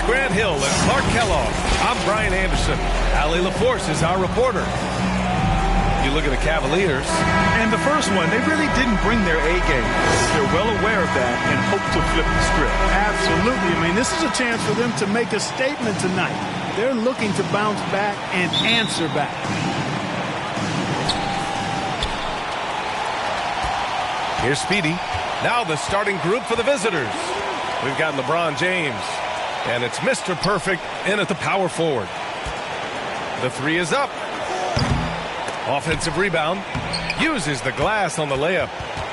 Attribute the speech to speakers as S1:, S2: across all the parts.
S1: Grant Hill and Clark Kellogg, I'm Brian Anderson. Allie LaForce is our reporter. You look at the Cavaliers.
S2: And the first one, they really didn't bring their A game. They're well aware of that and hope to flip the script.
S3: Absolutely. I mean, this is a chance for them to make a statement tonight. They're looking to bounce back and answer back.
S1: Here's Speedy. Now the starting group for the visitors. We've got LeBron James. And it's Mr. Perfect in at the power forward. The three is up. Offensive rebound. Uses the glass on the layup.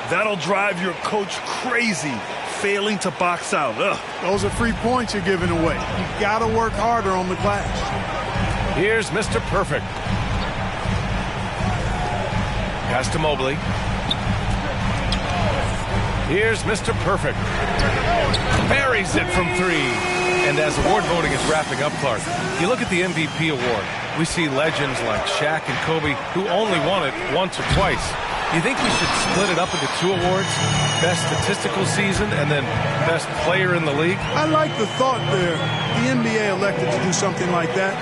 S2: That'll drive your coach crazy, failing to box out. Ugh.
S3: Those are free points you're giving away. You got to work harder on the glass.
S1: Here's Mr. Perfect. Pass to Mobley. Here's Mr. Perfect. Buries it from three. And as award voting is wrapping up, Clark, you look at the MVP award. We see legends like Shaq and Kobe who only won it once or twice. You think we should split it up into two awards? Best statistical season and then best player in the league?
S3: I like the thought there. The NBA elected to do something like that.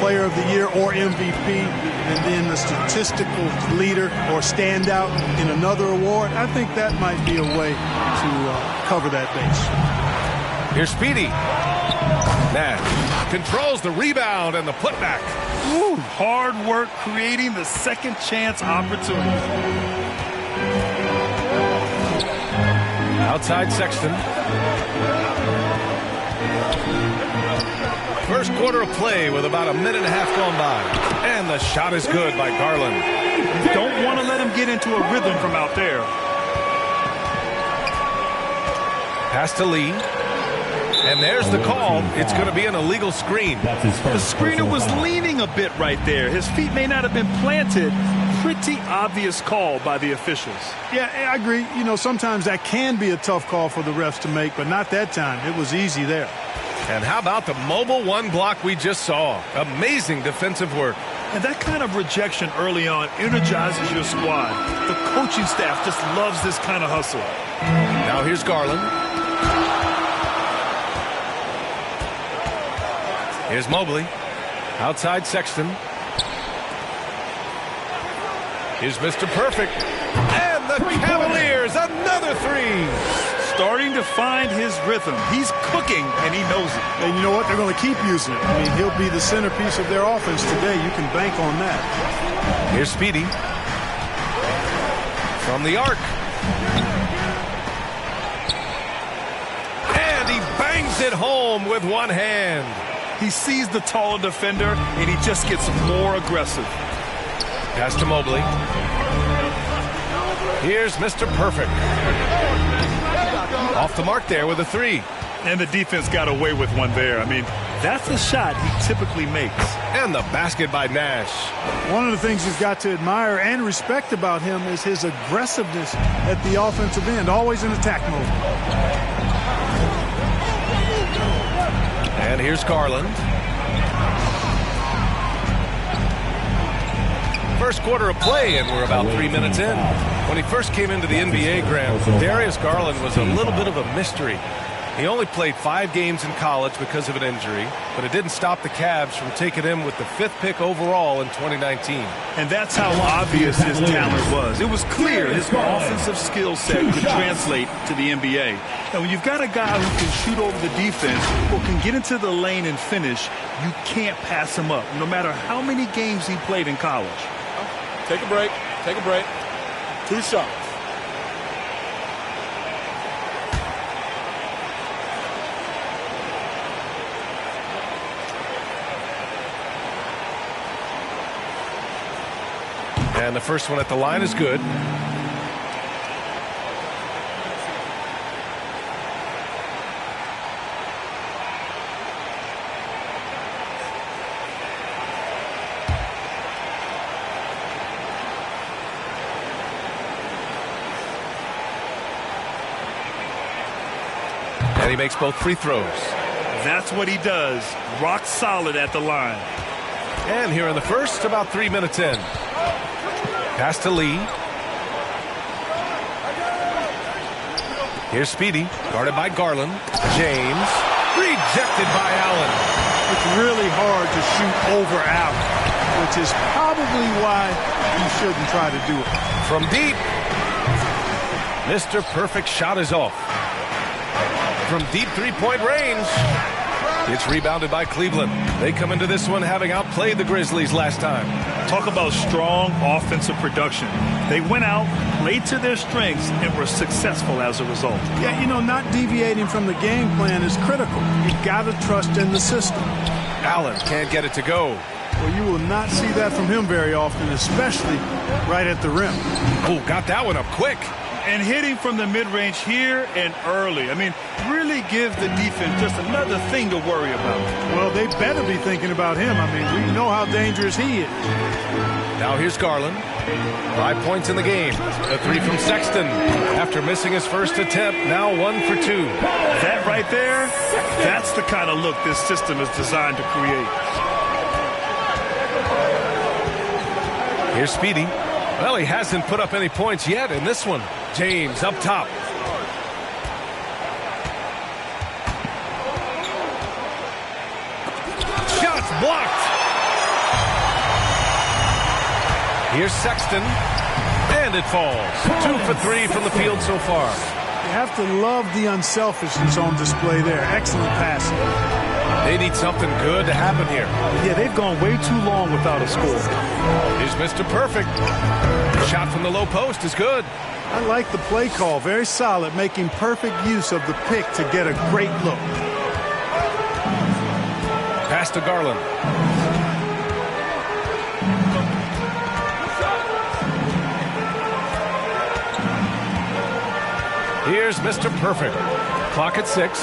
S3: Player of the year or MVP, and then the statistical leader or standout in another award. I think that might be a way to cover that base.
S1: Here's Speedy. Nash controls the rebound and the putback.
S2: Ooh, hard work creating the second chance opportunity.
S1: Outside Sexton. First quarter of play with about a minute and a half gone by. And the shot is good by Garland.
S2: You don't want to let him get into a rhythm from out there.
S1: Pass to Lee. And there's the call. It's going to be an illegal screen.
S2: The screener was leaning a bit right there. His feet may not have been planted. Pretty obvious call by the officials.
S3: Yeah, I agree. You know, sometimes that can be a tough call for the refs to make, but not that time. It was easy there.
S1: And how about the mobile one block we just saw? Amazing defensive work.
S2: And that kind of rejection early on energizes your squad. The coaching staff just loves this kind of hustle.
S1: Now here's Garland. Here's Mobley. Outside Sexton. Here's Mr. Perfect. And the Cavaliers, another three.
S2: Starting to find his rhythm. He's cooking, and he knows it.
S3: And you know what? They're going to keep using it. I mean, he'll be the centerpiece of their offense today. You can bank on that.
S1: Here's Speedy. From the arc. And he bangs it home with one hand.
S2: He sees the taller defender, and he just gets more aggressive.
S1: Pass to Mobley. Here's Mr. Perfect. Off the mark there with a three.
S2: And the defense got away with one there. I mean, that's a shot he typically makes.
S1: And the basket by Nash.
S3: One of the things you've got to admire and respect about him is his aggressiveness at the offensive end, always in attack mode.
S1: And here's Garland. First quarter of play, and we're about 3 minutes in. When he first came into the NBA, Grant, Darius Garland was a little bit of a mystery. He only played 5 games in college because of an injury, but it didn't stop the Cavs from taking him with the 5th pick overall in 2019.
S2: And that's how obvious his talent was. It was clear his offensive skill set could translate to the NBA. And when you've got a guy who can shoot over the defense or can get into the lane and finish, you can't pass him up, no matter how many games he played in college.
S4: Take a break. Take a break. 2 shots.
S1: And the first one at the line is good. And he makes both free throws.
S2: That's what he does. Rock solid at the line.
S1: And here in the first, about 3 minutes in. Pass to Lee. Here's Speedy, guarded by Garland. James. Rejected by Allen.
S3: It's really hard to shoot over Allen, which is probably why you shouldn't try to do it.
S1: From deep. Mr. Perfect shot is off. From deep three-point range. It's rebounded by Cleveland. They come into this one having outplayed the Grizzlies last time.
S2: Talk about strong offensive production. They went out, played to their strengths, and were successful as a result.
S3: Yeah, you know, not deviating from the game plan is critical. You've got to trust in the system.
S1: Allen can't get it to go.
S3: Well, you will not see that from him very often, especially right at the rim.
S1: Oh, got that one up quick.
S2: And hitting from the mid-range here and early. I mean, really gives the defense just another thing to worry about.
S3: Well, they better be thinking about him. I mean, we know how dangerous he is.
S1: Now here's Garland. 5 points in the game. A three from Sexton. After missing his first attempt, now 1 for 2.
S2: That right there, that's the kind of look this system is designed to create.
S1: Here's Speedy. Well, he hasn't put up any points yet in this one. James up top. Shots blocked. Here's Sexton. And it falls. 2 for 3 from the field so far.
S3: You have to love the unselfishness on display there. Excellent passing.
S1: They need something good to happen here.
S2: Yeah, they've gone way too long without a score.
S1: Here's Mr. Perfect. Shot from the low post is good.
S3: I like the play call. Very solid, making perfect use of the pick to get a great look.
S1: Pass to Garland. Here's Mr. Perfect. Clock at 6.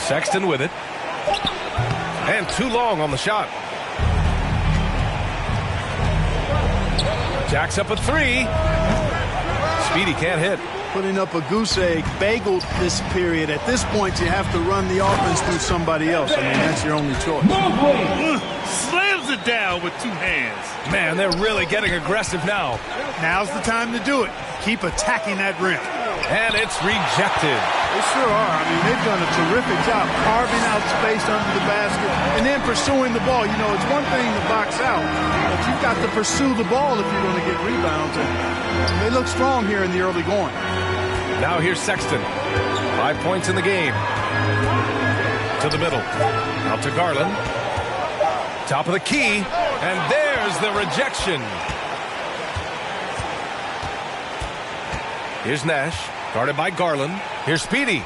S1: Sexton with it. And too long on the shot. Jacks up a 3. Speedy can't hit.
S3: Putting up a goose egg, bageled this period. At this point, you have to run the offense through somebody else. I mean, that's your only choice.
S2: Slams it down with 2 hands.
S1: Man, they're really getting aggressive now.
S3: Now's the time to do it. Keep attacking that rim.
S1: And it's rejected.
S3: They sure are. I mean, they've done a terrific job carving out space under the basket and then pursuing the ball. You know, it's one thing to box out, but you've got to pursue the ball if you're going to get rebounds. And they look strong here in the early going.
S1: Now here's Sexton. 5 points in the game. To the middle. Out to Garland. Top of the key. And there's the rejection. Here's Nash. Guarded by Garland. Here's Speedy.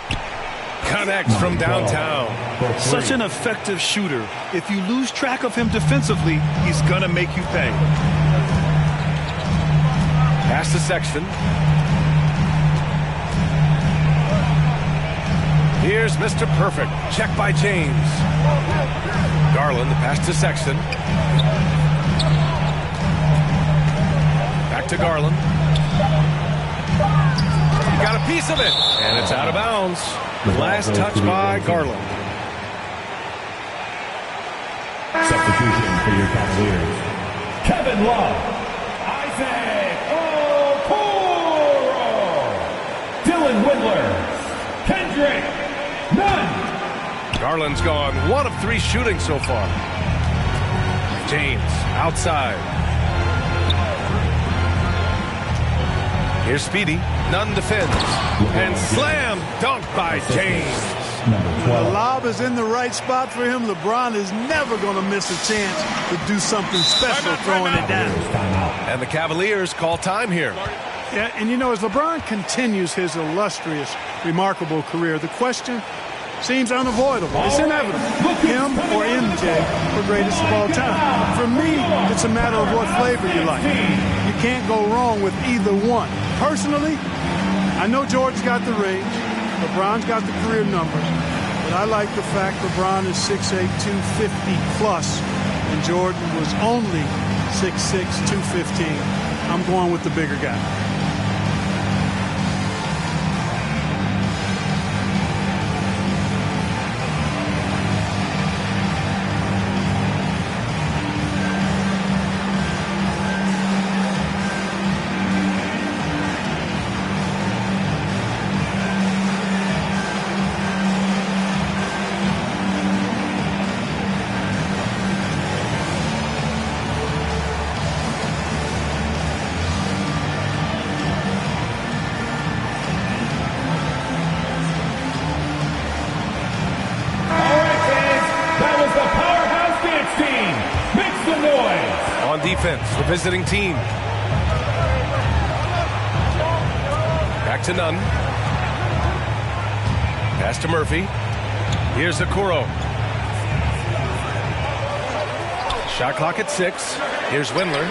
S1: Connects from downtown.
S2: Such an effective shooter. If you lose track of him defensively, he's going to make you pay.
S1: Pass to Sexton. Here's Mr. Perfect. Check by James. Garland, the pass to Sexton. Back to Garland. He got a piece of it, and it's out of bounds. Last touch by Garland.
S5: Substitution for your Cavaliers. Kevin Love. Isaac Okoro. Dylan Whittler. Kendrick Nunn.
S1: Garland's gone 1 of 3 shooting so far. James outside. Here's Speedy. Nunn defends. And slam dunk by James.
S3: The lob is in the right spot for him. LeBron is never going to miss a chance to do something special throwing it down.
S1: And the Cavaliers call time here.
S3: Yeah, and you know, as LeBron continues his illustrious, remarkable career, the question seems unavoidable. It's inevitable. Him or MJ for greatest of all time. For me, it's a matter of what flavor you like. You can't go wrong with either one. Personally, I know Jordan's got the range. LeBron's got the career numbers. But I like the fact LeBron is 6'8", 250 plus, and Jordan was only 6'6", 215. I'm going with the bigger guy.
S1: defense, the visiting team. Back to Nunn. Pass to Murphy. Here's Okoro. Shot clock at 6. Here's Windler.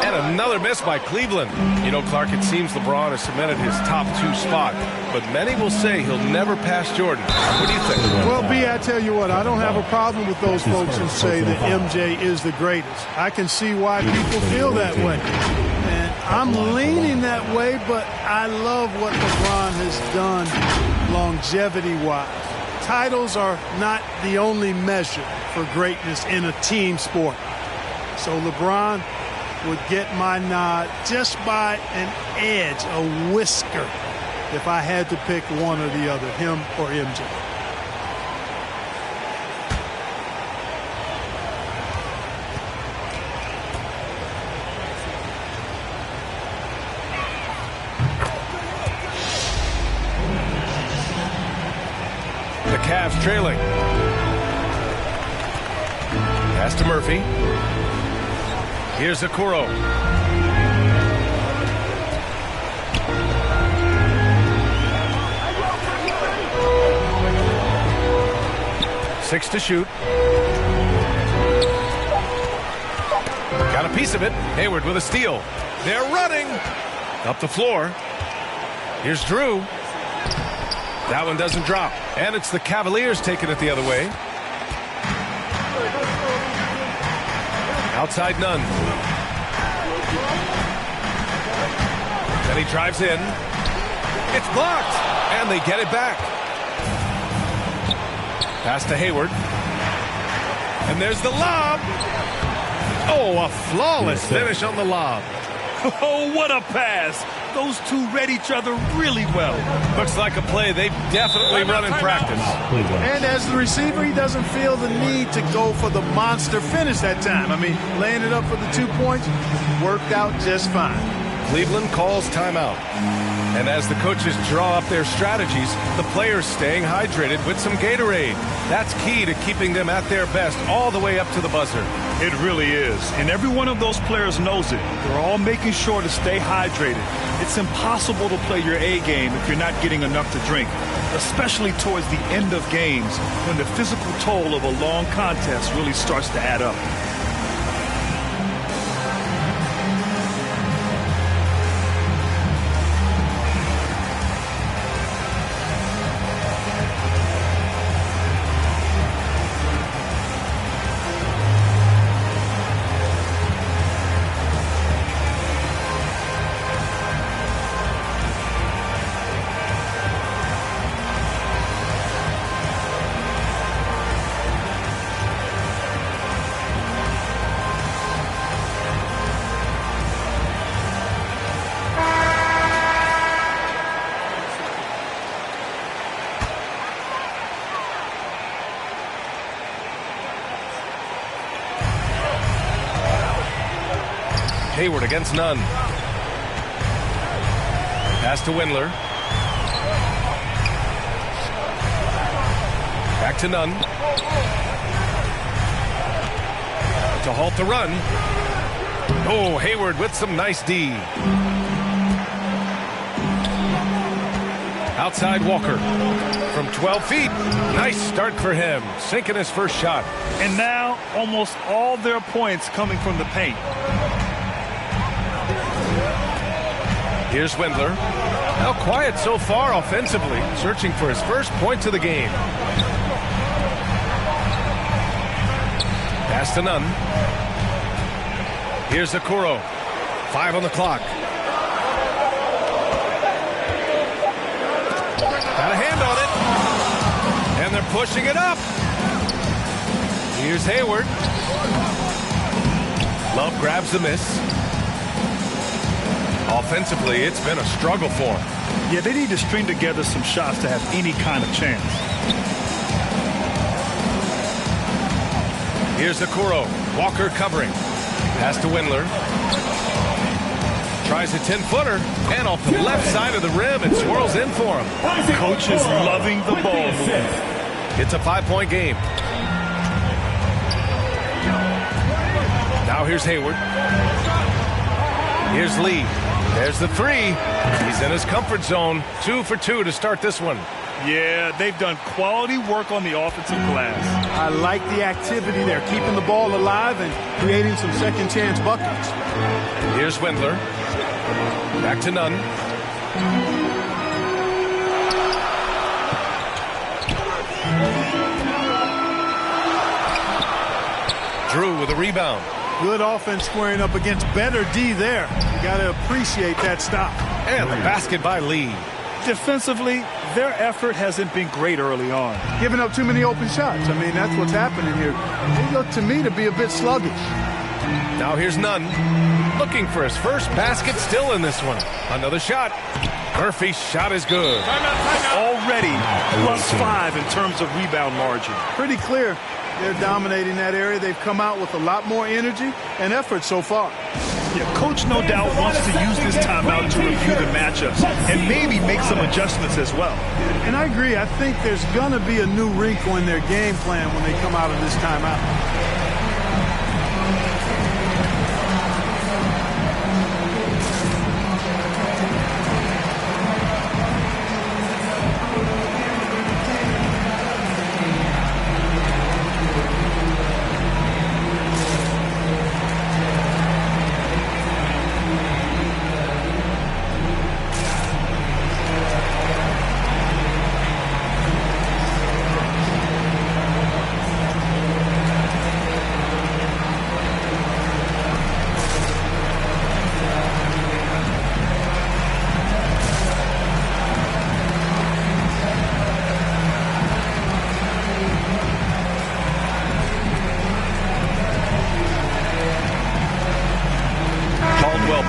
S1: And another miss by Cleveland. You know, Clark, it seems LeBron has cemented his top 2 spot, but many will say he'll never pass Jordan. What do you think?
S3: Well, B, I tell you what, I don't have a problem with those folks who say that MJ is the greatest. I can see why people feel that way. And I'm leaning that way, but I love what LeBron has done longevity-wise. Titles are not the only measure for greatness in a team sport. So LeBron would get my nod just by an edge, a whisker, if I had to pick one or the other, him or MJ.
S1: The Cavs trailing. Pass to Murphy. Here's Okoro. Six to shoot. Got a piece of it. Hayward with a steal. They're running. Up the floor. Here's Drew. That one doesn't drop. And it's the Cavaliers taking it the other way. Outside Nunn. Then he drives in. It's blocked. And they get it back. Pass to Hayward. And there's the lob. Oh, a flawless finish on the lob.
S2: Oh, what a pass. Those two read each other really well.
S1: Looks like a play they've definitely run in practice.
S3: And as the receiver, he doesn't feel the need to go for the monster finish that time. I mean, laying it up for the 2 points worked out just fine.
S1: Cleveland calls timeout. And as the coaches draw up their strategies, the players staying hydrated with some Gatorade. That's key to keeping them at their best all the way up to the buzzer.
S2: It really is. And every one of those players knows it. They're all making sure to stay hydrated. It's impossible to play your A game if you're not getting enough to drink, especially towards the end of games when the physical toll of a long contest really starts to add up.
S1: Hayward against Nunn. Pass to Windler. Back to Nunn. To halt the run. Oh, Hayward with some nice D. Outside Walker. From 12 feet. Nice start for him. Sinking his first shot.
S2: And now almost all their points coming from the paint.
S1: Here's Windler. Now quiet so far offensively, searching for his first points of the game. Pass to Nunn. Here's Okoro. 5 on the clock. Got a hand on it. And they're pushing it up. Here's Hayward. Love grabs the miss. Offensively, it's been a struggle for him.
S2: Yeah, they need to string together some shots to have any kind of chance.
S1: Here's Okoro. Walker covering. Pass to Windler. Tries a 10-footer. And off the left side of the rim, it swirls in for him.
S2: Coach is loving the ball movement.
S1: It's a 5-point game. Now Now here's Hayward. Here's Lee. There's the three. He's in his comfort zone. 2 for 2 to start this one.
S2: Yeah, they've done quality work on the offensive glass.
S3: I like the activity there, keeping the ball alive and creating some second chance buckets.
S1: Here's Windler. Back to Nunn. Drew with a rebound.
S3: Good offense squaring up against better D there. You got to appreciate that stop.
S1: And the basket by Lee.
S2: Defensively, their effort hasn't been great early on.
S3: Giving up too many open shots. I mean, that's what's happening here. They look to me to be a bit sluggish.
S1: Now here's Nunn. Looking for his first basket, still in this one. Another shot. Murphy's shot is good.
S2: Already +5 in terms of rebound margin.
S3: Pretty clear. They're dominating that area. They've come out with a lot more energy and effort so far.
S2: Yeah, Coach no doubt wants to use this timeout to review the matchups and maybe make some adjustments as well.
S3: And I agree. I think there's going to be a new wrinkle in their game plan when they come out of this timeout.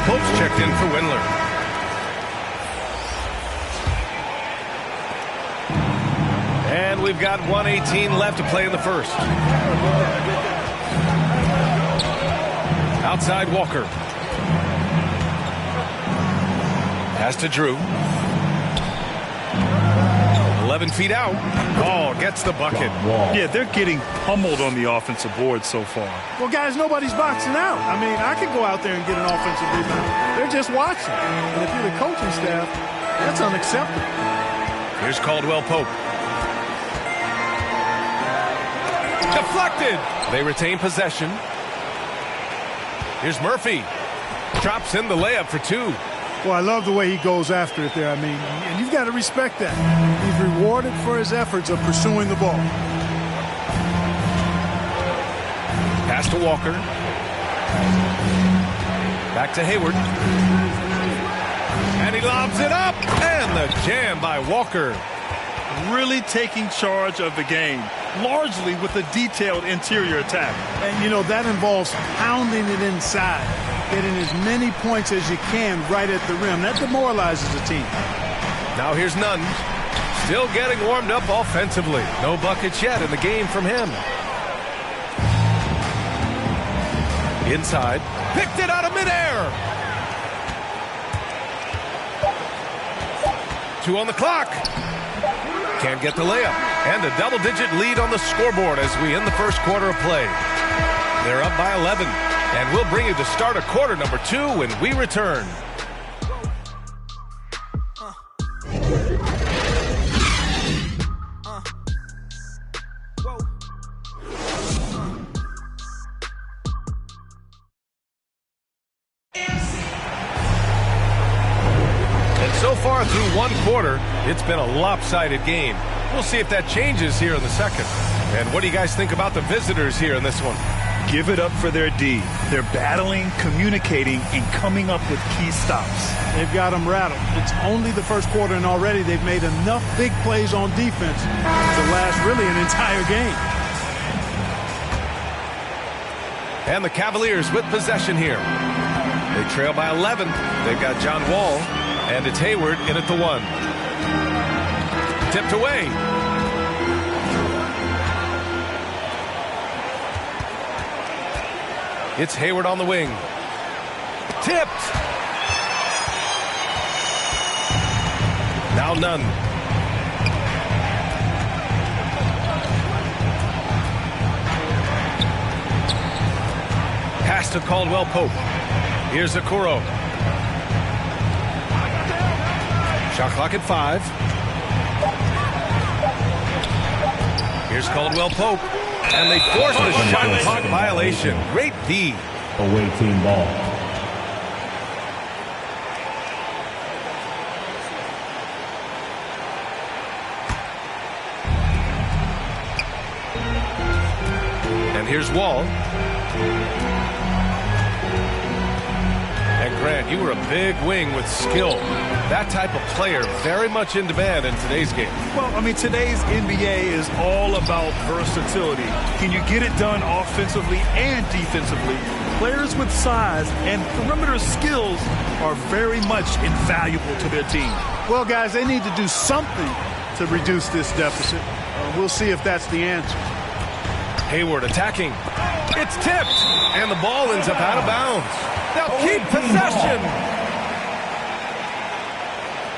S1: Pope's checked in for Windler. And we've got 1:18 left to play in the first. Outside Walker. Pass to Drew. 11 feet out. Oh, gets the bucket.
S2: Yeah, they're getting pummeled on the offensive board so far.
S3: Well, guys, nobody's boxing out. I mean, I could go out there and get an offensive rebound. They're just watching. And if you're the coaching staff, that's unacceptable.
S1: Here's Caldwell Pope. Deflected. They retain possession. Here's Murphy. Drops in the layup for 2.
S3: Well, I love the way he goes after it there. I mean, and you've got to respect that. He's rewarded for his efforts of pursuing the ball.
S1: Pass to Walker. Back to Hayward. And he lobs it up. And the jam by Walker.
S2: Really taking charge of the game, largely with a detailed interior attack.
S3: And, you know, that involves pounding it inside, getting as many points as you can right at the rim. That demoralizes the team.
S1: Now here's Nunn. Still getting warmed up offensively. No buckets yet in the game from him. Inside. Picked it out of midair. 2 on the clock. Can't get the layup. And a double-digit lead on the scoreboard as we end the first quarter of play. They're up by 11. And we'll bring you to start of quarter number 2 when we return. So far through one quarter, it's been a lopsided game. We'll see if that changes here in the second. And what do you guys think about the visitors here in this one?
S2: Give it up for their D. They're battling, communicating, and coming up with key stops.
S3: They've got them rattled. It's only the first quarter, and already they've made enough big plays on defense to last really an entire game.
S1: And the Cavaliers with possession here. They trail by 11. They've got John Wall. And it's Hayward in at the 1. Tipped away. It's Hayward on the wing. Tipped. Now Nunn. Pass to Caldwell Pope. Here's Okoro. Shot clock at 5. Here's Caldwell Pope. And they force the shot clock violation. Great D.
S5: Away team ball.
S1: And here's Wall. And Grant, you were a big wing with skill. That type of player very much in demand in today's game.
S2: Well, I mean, today's NBA is all about versatility. Can you get it done offensively and defensively? Players with size and perimeter skills are very much invaluable to their team.
S3: Well, guys, they need to do something to reduce this deficit. We'll see if that's the answer.
S1: Hayward attacking. It's tipped. And the ball ends up out of bounds. They'll keep possession.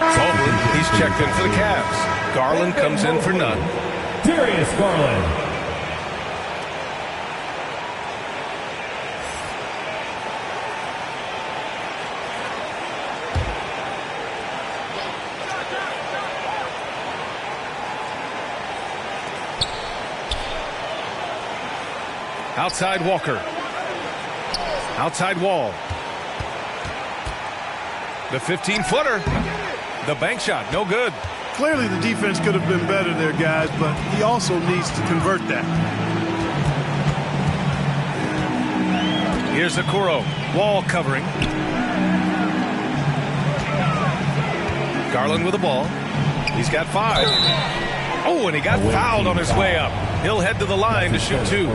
S1: Mobley, he's checked in for the Cavs. Garland comes in for none.
S5: Darius Garland.
S1: Outside Walker. Outside Wall. The 15-footer. The bank shot, no good.
S3: Clearly the defense could have been better there, guys, but he also needs to convert that.
S1: Here's Okoro. Wall covering. Garland with the ball. He's got 5. Oh, and he got fouled on his way up. He'll head to the line to shoot 2.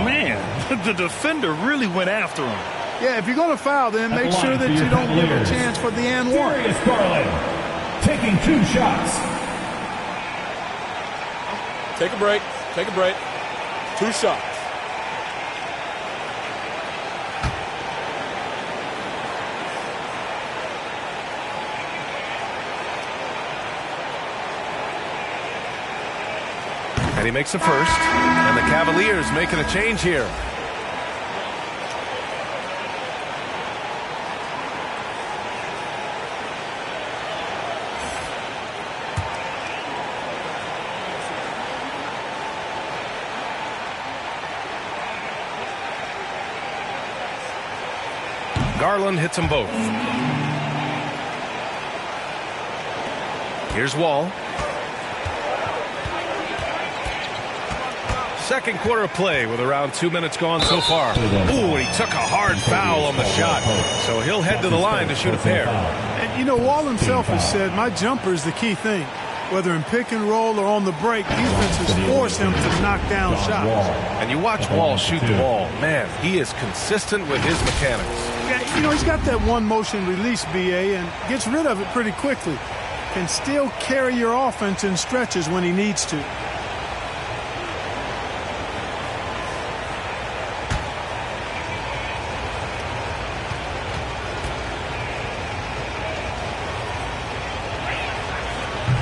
S2: Man, the defender really went after him.
S3: Yeah, if you're going to foul, then make sure that you don't give a chance for the and one.
S5: Darius Garland taking 2 shots.
S4: Take a break. Take a break. 2 shots.
S1: And he makes the first. And the Cavaliers making a change here. Garland hits them both. Here's Wall. Second quarter of play with around 2 minutes gone so far. Ooh, he took a hard foul on the shot. So he'll head to the line to shoot a pair.
S3: And, you know, Wall himself has said, my jumper is the key thing. Whether in pick and roll or on the break, defenses force him to knock down shots.
S1: And you watch Wall shoot the ball. Man, he is consistent with his mechanics.
S3: Yeah, you know, he's got that one motion release, BA, and gets rid of it pretty quickly. Can still carry your offense in stretches when he needs to.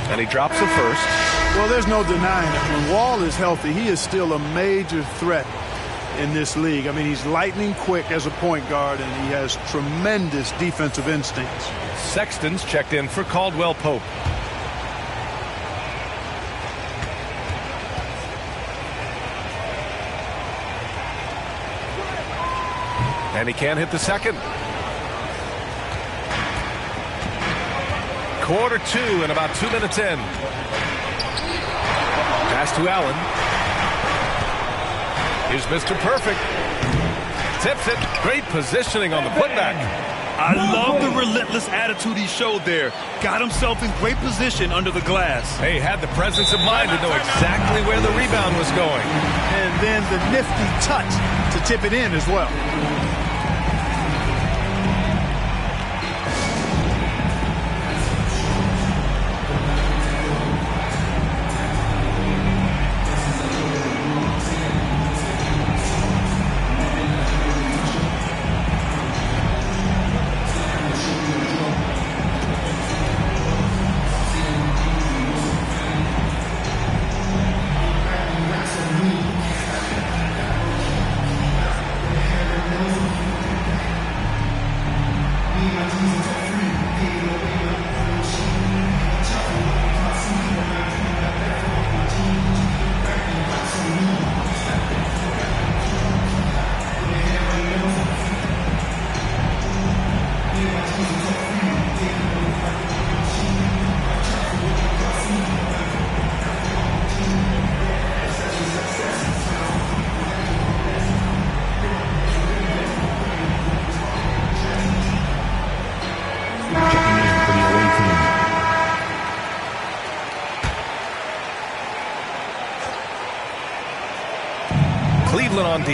S1: And he drops the first.
S3: Well, there's no denying it. When Wall is healthy, he is still a major threat in this league. I mean, he's lightning quick as a point guard, and he has tremendous defensive instincts.
S1: Sexton's checked in for Caldwell Pope. And he can't hit the second. Quarter 2 and about 2 minutes in. Pass to Allen. Here's Mr. Perfect. Tips it. Great positioning on the putback.
S2: I love the relentless attitude he showed there. Got himself in great position under the glass.
S1: Hey, had the presence of mind to know exactly where the rebound was going.
S3: And then the nifty touch to tip it in as well.
S1: Cleveland on D.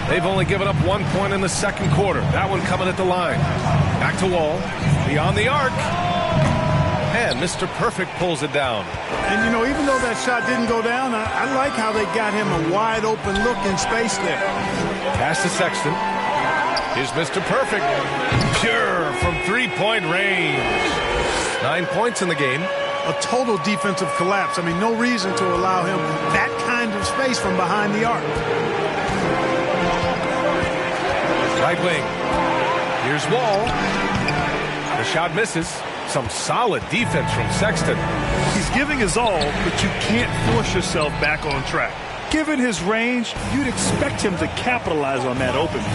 S1: They've only given up 1 point in the second quarter. That one coming at the line. Back to Wall. Beyond the arc. And Mr. Perfect pulls it down.
S3: And, you know, even though that shot didn't go down, I like how they got him a wide open look in space there.
S1: Pass to Sexton. Here's Mr. Perfect. Pure from three-point range. 9 points in the game.
S3: A total defensive collapse. I mean, no reason to allow him that kind of space from behind the arc.
S1: Right wing. Here's Wall. The shot misses. Some solid defense from Sexton.
S2: He's giving his all, but you can't force yourself back on track. Given his range, you'd expect him to capitalize on that opening.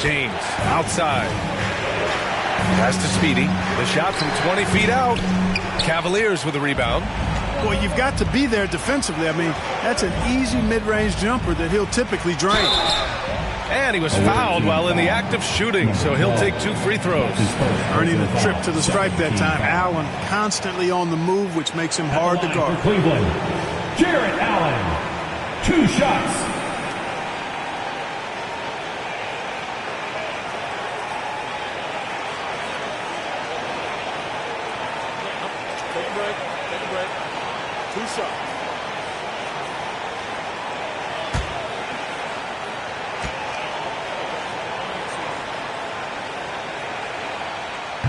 S1: James outside. Pass to Speedy. The shot from 20 feet out. Cavaliers with a rebound.
S3: Boy, you've got to be there defensively. I mean, that's an easy mid-range jumper that he'll typically drain.
S1: And he was fouled while in the act of shooting, so he'll take 2 free throws.
S3: Earning a trip to the stripe that time. Allen constantly on the move, which makes him hard to guard.
S5: For Cleveland, Jarrett Allen. 2 shots.
S4: Take a break. Take a break. 2 shots.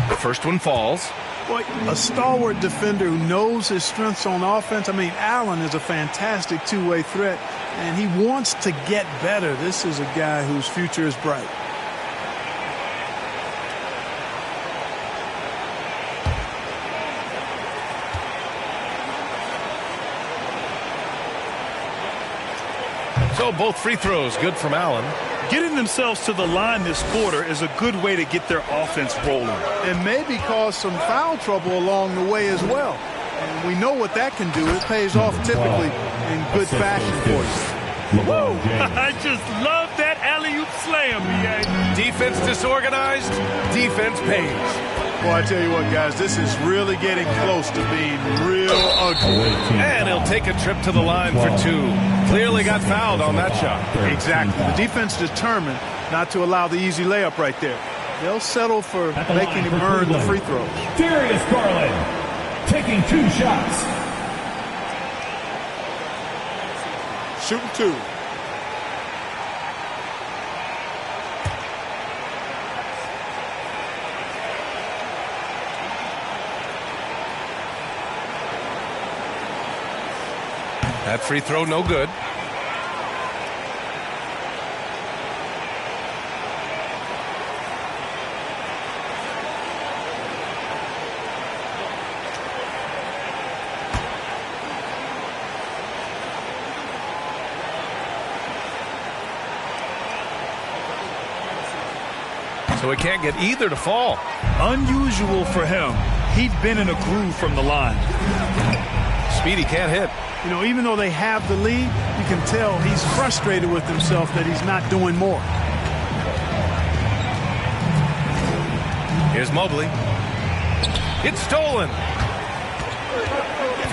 S1: The first one falls.
S3: Boy, a stalwart defender who knows his strengths on offense. I mean, Allen is a fantastic two-way threat, and he wants to get better. This is a guy whose future is bright.
S1: So both free throws good from Allen.
S2: Getting themselves to the line this quarter is a good way to get their offense rolling.
S3: And maybe cause some foul trouble along the way as well. And we know what that can do. It pays off typically in good fashion for you.
S2: Woo! I just love that alley-oop slam, BA.
S1: Defense disorganized, defense pays.
S3: Well, I tell you what, guys, this is really getting close to being real ugly.
S1: And he'll take a trip to the line for 2. Clearly got fouled on that shot.
S3: Exactly. The defense determined not to allow the easy layup right there. They'll settle for making him earn the free throws.
S5: Darius Garland taking 2 shots.
S4: Shooting 2.
S1: That free throw no good. So he can't get either to fall.
S2: Unusual for him. He'd been in a groove from the line.
S1: Speedy can't hit.
S3: You know, even though they have the lead, you can tell he's frustrated with himself that he's not doing more.
S1: Here's Mobley. It's stolen.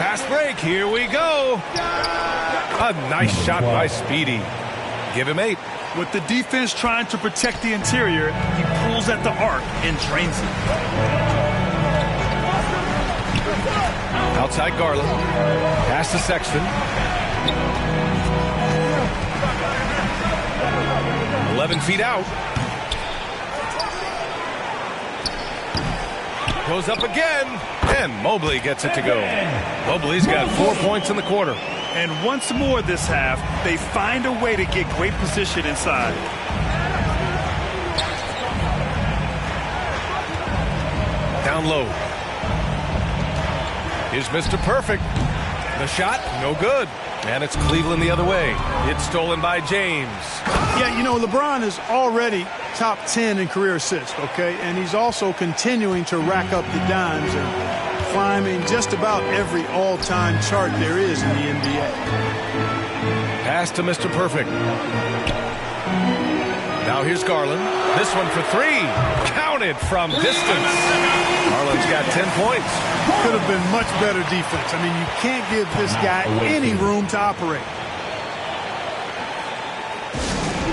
S1: Fast break. Here we go. A nice shot by Speedy. Give him 8.
S2: With the defense trying to protect the interior, he pulls at the arc and drains it.
S1: Outside Garland. Pass to Sexton. 11 feet out. Goes up again. And Mobley gets it to go. Mobley's got 4 points in the quarter.
S2: And once more this half, they find a way to get great position inside.
S1: Down low. Here's Mr. Perfect. The shot, no good. And it's Cleveland the other way. It's stolen by James.
S3: Yeah, you know, LeBron is already top 10 in career assists, okay? And he's also continuing to rack up the dimes and climbing just about every all-time chart there is in the NBA.
S1: Pass to Mr. Perfect. Now here's Garland. This one for three. Counted from distance. Garland's got 10 points.
S3: Could have been much better defense. I mean, you can't give this guy any room to operate.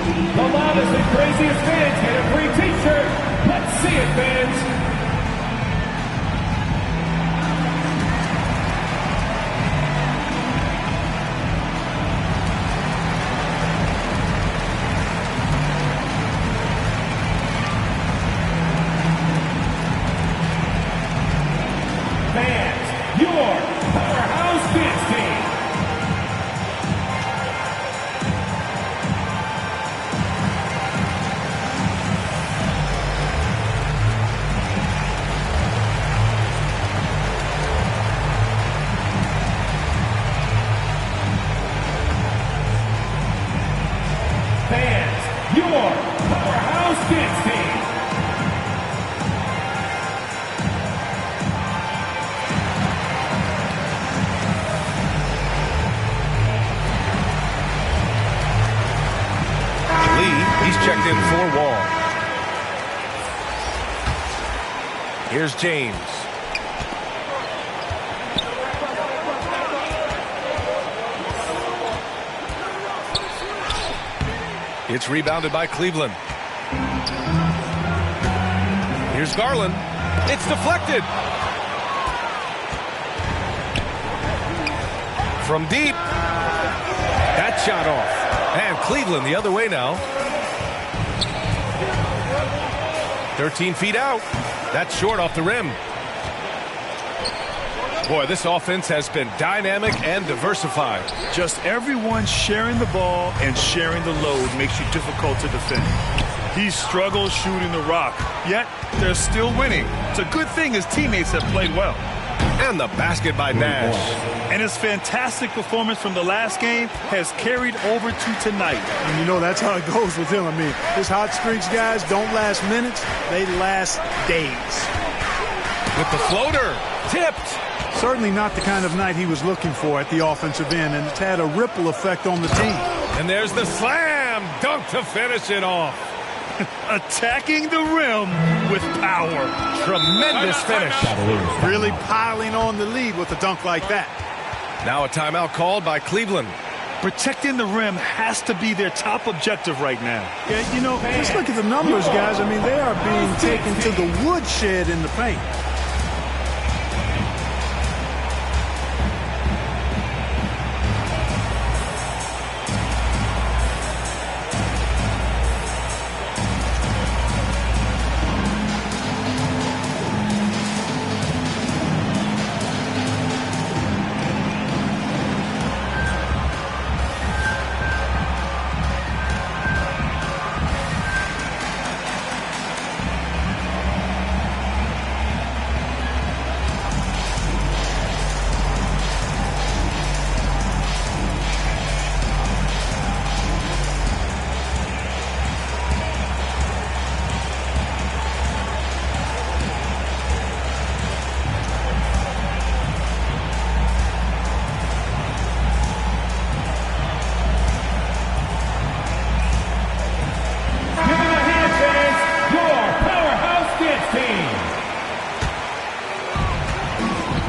S5: The loudest and craziest fans get a free t-shirt. Let's see it, fans. Fans, your powerhouse dance team. Fans, your powerhouse dance team.
S1: Lee, he's checked in for Wall. Here's James. It's rebounded by Cleveland. Here's Garland. It's deflected. From deep. That shot off. And Cleveland the other way now. 13 feet out. That's short off the rim. Boy, this offense has been dynamic and diversified.
S2: Just everyone sharing the ball and sharing the load makes you difficult to defend. He struggles shooting the rock, yet they're still winning. It's a good thing his teammates have played well.
S1: And the basket by Nash.
S2: And his fantastic performance from the last game has carried over to tonight.
S3: And you know that's how it goes with him. I mean, his hot streaks, guys, don't last minutes. They last days.
S1: With the floater. Tipped.
S3: Certainly not the kind of night he was looking for at the offensive end, and it's had a ripple effect on the team.
S1: And there's the slam dunk to finish it off.
S2: Attacking the rim with power.
S1: Tremendous finish.
S3: Really piling on the lead with a dunk like that.
S1: Now a timeout called by Cleveland.
S2: Protecting the rim has to be their top objective right now.
S3: Yeah, you know, just look at the numbers, guys. I mean, they are being taken to the woodshed in the paint.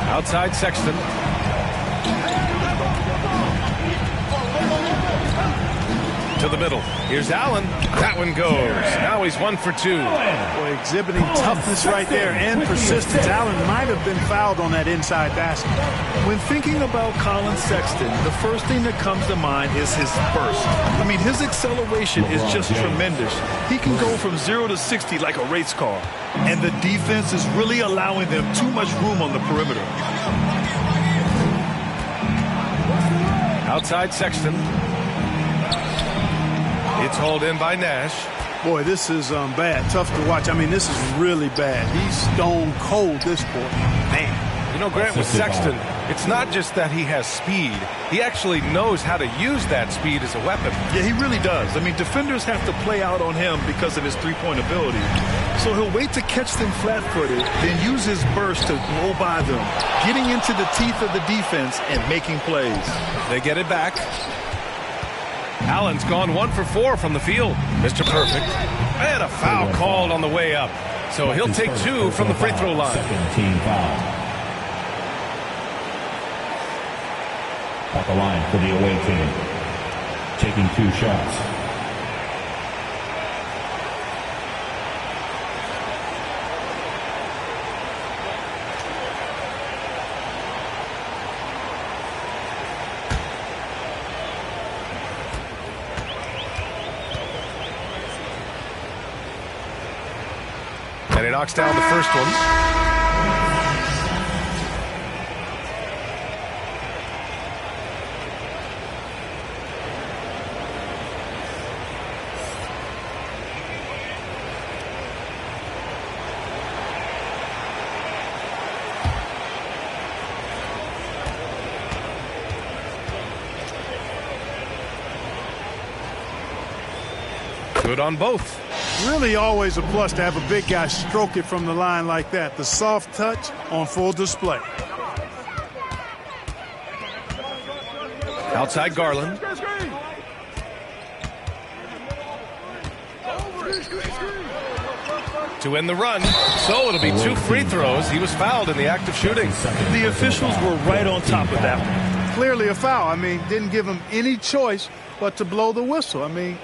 S1: Outside Sexton. To the middle. Here's Allen. That one goes. Now he's 1 for 2.
S3: Boy, exhibiting toughness right there and persistence. Allen might have been fouled on that inside basket.
S2: When thinking about Colin Sexton, the first thing that comes to mind is his burst. I mean, his acceleration is just tremendous. He can go from 0 to 60 like a race car. And the defense is really allowing them too much room on the perimeter.
S1: Outside Sexton. It's hauled in by Nash.
S3: Boy, this is bad. Tough to watch. I mean, this is really bad. He's stone cold this quarter. Man.
S1: You know, Grant, with Sexton, it's not just that he has speed. He actually knows how to use that speed as a weapon.
S2: Yeah, he really does. I mean, defenders have to play out on him because of his three-point ability. So he'll wait to catch them flat-footed, then use his burst to blow by them, getting into the teeth of the defense and making plays.
S1: They get it back. Allen's gone 1 for 4 from the field. Mr. Perfect. And a foul called on the way up. So he'll take 2 from the free throw line.
S5: Second team foul. At the line for the away team. Taking 2 shots.
S1: And he knocks down the first one. Good on both.
S3: Really always a plus to have a big guy stroke it from the line like that. The soft touch on full display.
S1: Outside Garland. To end the run. So it'll be 2 free throws. He was fouled in the act of shooting.
S2: The officials were right on top of that one.
S3: Clearly a foul. I mean, didn't give him any choice but to blow the whistle. I mean,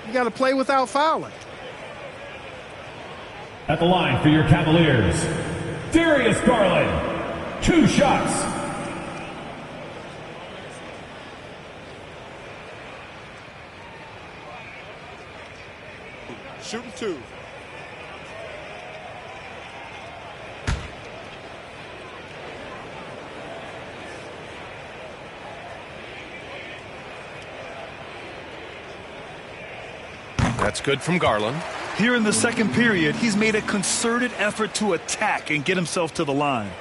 S3: you got to play without fouling.
S5: At the line for your Cavaliers, Darius Garland. 2 shots.
S4: Shooting 2.
S1: That's good from Garland.
S2: Here in the second period, he's made a concerted effort to attack and get himself to the line.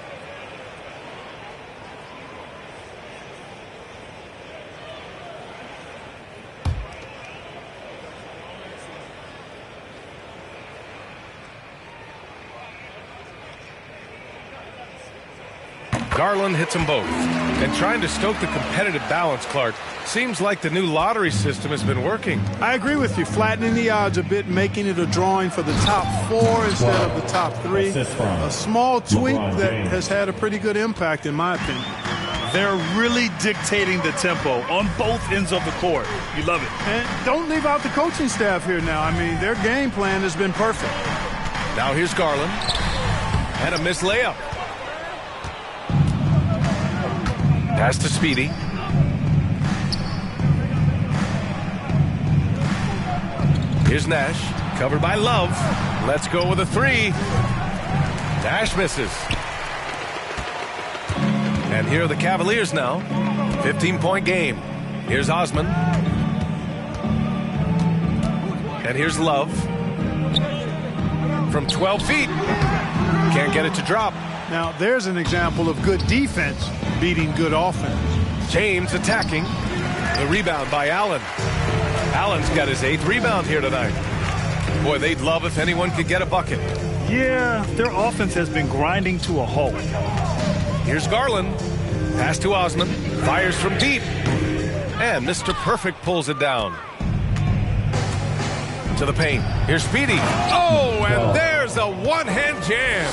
S1: Garland hits them both. And trying to stoke the competitive balance, Clark, seems like the new lottery system has been working.
S3: I agree with you. Flattening the odds a bit, making it a drawing for the top 4 instead of the top 3. A small tweak that has had a pretty good impact, in my opinion.
S2: They're really dictating the tempo on both ends of the court. You love it.
S3: And don't leave out the coaching staff here now. I mean, their game plan has been perfect.
S1: Now here's Garland. And a missed layup. Pass to Speedy. Here's Nash. Covered by Love. Let's go with a 3. Nash misses. And here are the Cavaliers now. 15-point game. Here's Osman. And here's Love. From 12 feet. Can't get it to drop.
S3: Now, there's an example of good defense beating good offense.
S1: James attacking. The rebound by Allen. Allen's got his 8th rebound here tonight. Boy, they'd love if anyone could get a bucket.
S2: Yeah, their offense has been grinding to a halt.
S1: Here's Garland. Pass to Osman. Fires from deep. And Mr. Perfect pulls it down. To the paint. Here's Speedy. Oh, and there's a one-hand jam.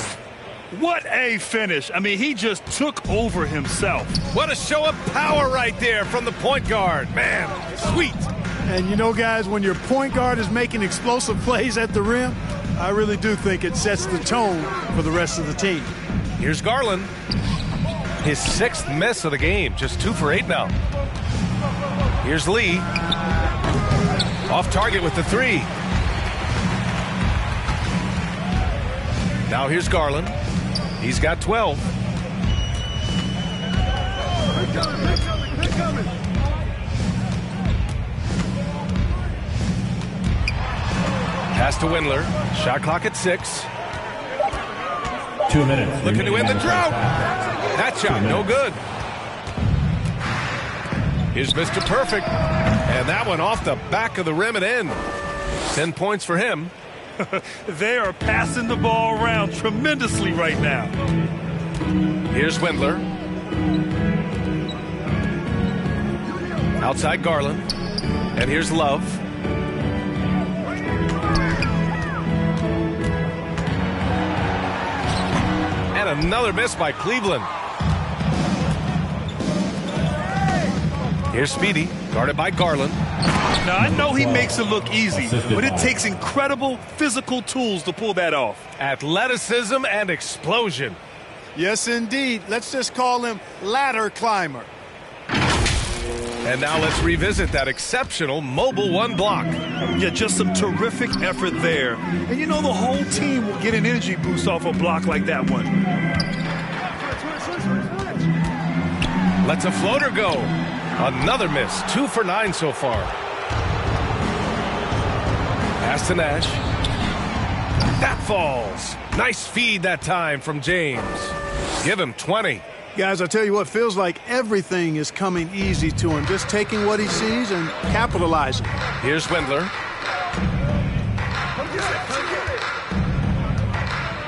S2: What a finish. I mean, he just took over himself.
S1: What a show of power right there from the point guard. Man, sweet.
S3: And you know, guys, when your point guard is making explosive plays at the rim, I really do think it sets the tone for the rest of the team.
S1: Here's Garland. His 6th miss of the game. Just 2 for 8 now. Here's Lee. Off target with the 3. Now here's Garland. He's got 12. Pass to Windler. Shot clock at 6.
S5: 2 minutes.
S1: Looking to end the drought. That shot, no good. Here's Mr. Perfect. And that one off the back of the rim and in. 10 points for him.
S2: They are passing the ball around tremendously right now.
S1: Here's Windler. Outside Garland. And here's Love. And another miss by Cleveland. Here's Speedy, guarded by Garland.
S2: Now, I know he makes it look easy, but it takes incredible physical tools to pull that off.
S1: Athleticism and explosion.
S3: Yes, indeed. Let's just call him ladder climber.
S1: And now let's revisit that exceptional mobile one block.
S2: Yeah, just some terrific effort there. And you know the whole team will get an energy boost off a block like that one.
S1: Lets a floater go. Another miss. 2 for 9 so far. Pass to Nash. That falls. Nice feed that time from James. Give him 20.
S3: Guys, I tell you what, feels like everything is coming easy to him. Just taking what he sees and capitalizing.
S1: Here's Windler.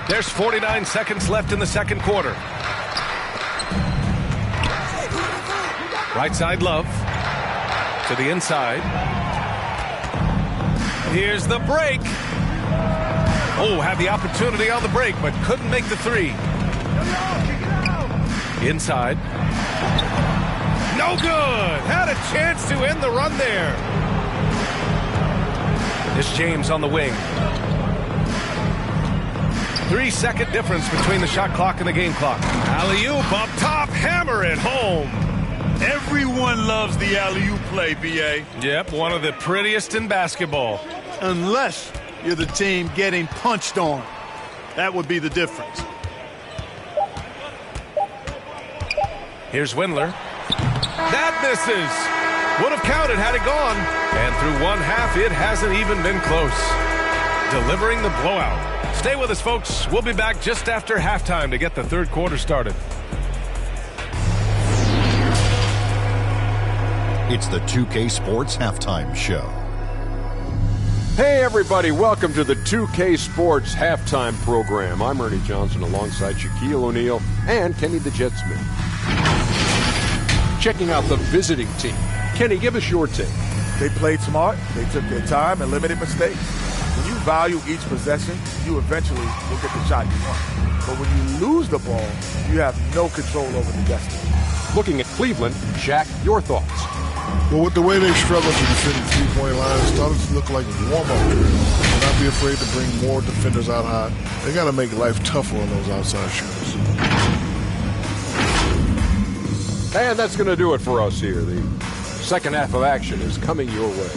S1: There's 49 seconds left in the second quarter. Right side, Love. To the inside. Here's the break. Oh, had the opportunity on the break, but couldn't make the three. Inside. No good. Had a chance to end the run there. It's James on the wing. 3-second difference between the shot clock and the game clock. Alley-oop up top. Hammer it home.
S2: Everyone loves the alley-oop play, B.A.
S1: Yep, one of the prettiest in basketball.
S3: Unless you're the team getting punched on. That would be the difference.
S1: Here's Windler. That misses. Would have counted had it gone. And through one half, it hasn't even been close. Delivering the blowout. Stay with us, folks. We'll be back just after halftime to get the third quarter started.
S6: It's the 2K Sports Halftime Show.
S7: Hey, everybody. Welcome to the 2K Sports Halftime Program. I'm Ernie Johnson alongside Shaquille O'Neal and Kenny the Jet Smith. Checking out the visiting team. Kenny, give us your take.
S8: They played smart. They took their time and limited mistakes. When you value each possession, you eventually will get the shot you want. But when you lose the ball, you have no control over the destiny.
S7: Looking at Cleveland, Shaq, your thoughts.
S9: Well, with the way they struggled to defend the three-point line, it started to look like warm-up drills. And not be afraid to bring more defenders out high. They got to make life tougher on those outside shooters.
S7: And that's going to do it for us here. The second half of action is coming your way.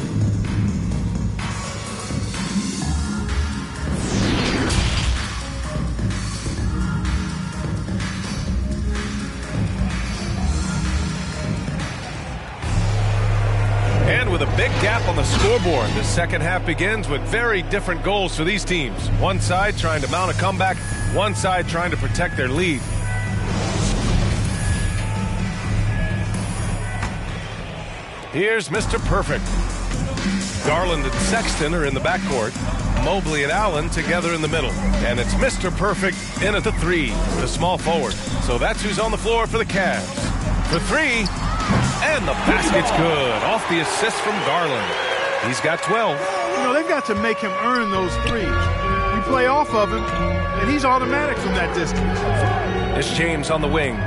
S1: And with a big gap on the scoreboard, the second half begins with very different goals for these teams. One side trying to mount a comeback, one side trying to protect their lead. Here's Mr. Perfect. Garland and Sexton are in the backcourt. Mobley and Allen together in the middle. And it's Mr. Perfect in at the three, the small forward. So that's who's on the floor for the Cavs. For three, and the basket's good. Off the assist from Garland. He's got 12.
S3: You know, they've got to make him earn those threes. You play off of him, and he's automatic from that distance.
S1: It's James on the wing.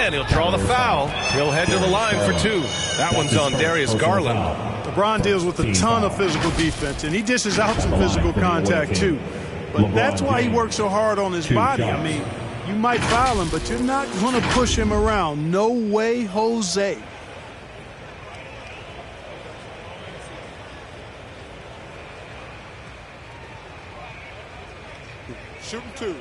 S1: And he'll draw the foul. He'll head to the line for two. That one's on Darius Garland.
S3: LeBron deals with a ton of physical defense, and he dishes out some physical contact too. But that's why he works so hard on his body. I mean, you might foul him, but you're not going to push him around. No way, Jose.
S4: Shooting two.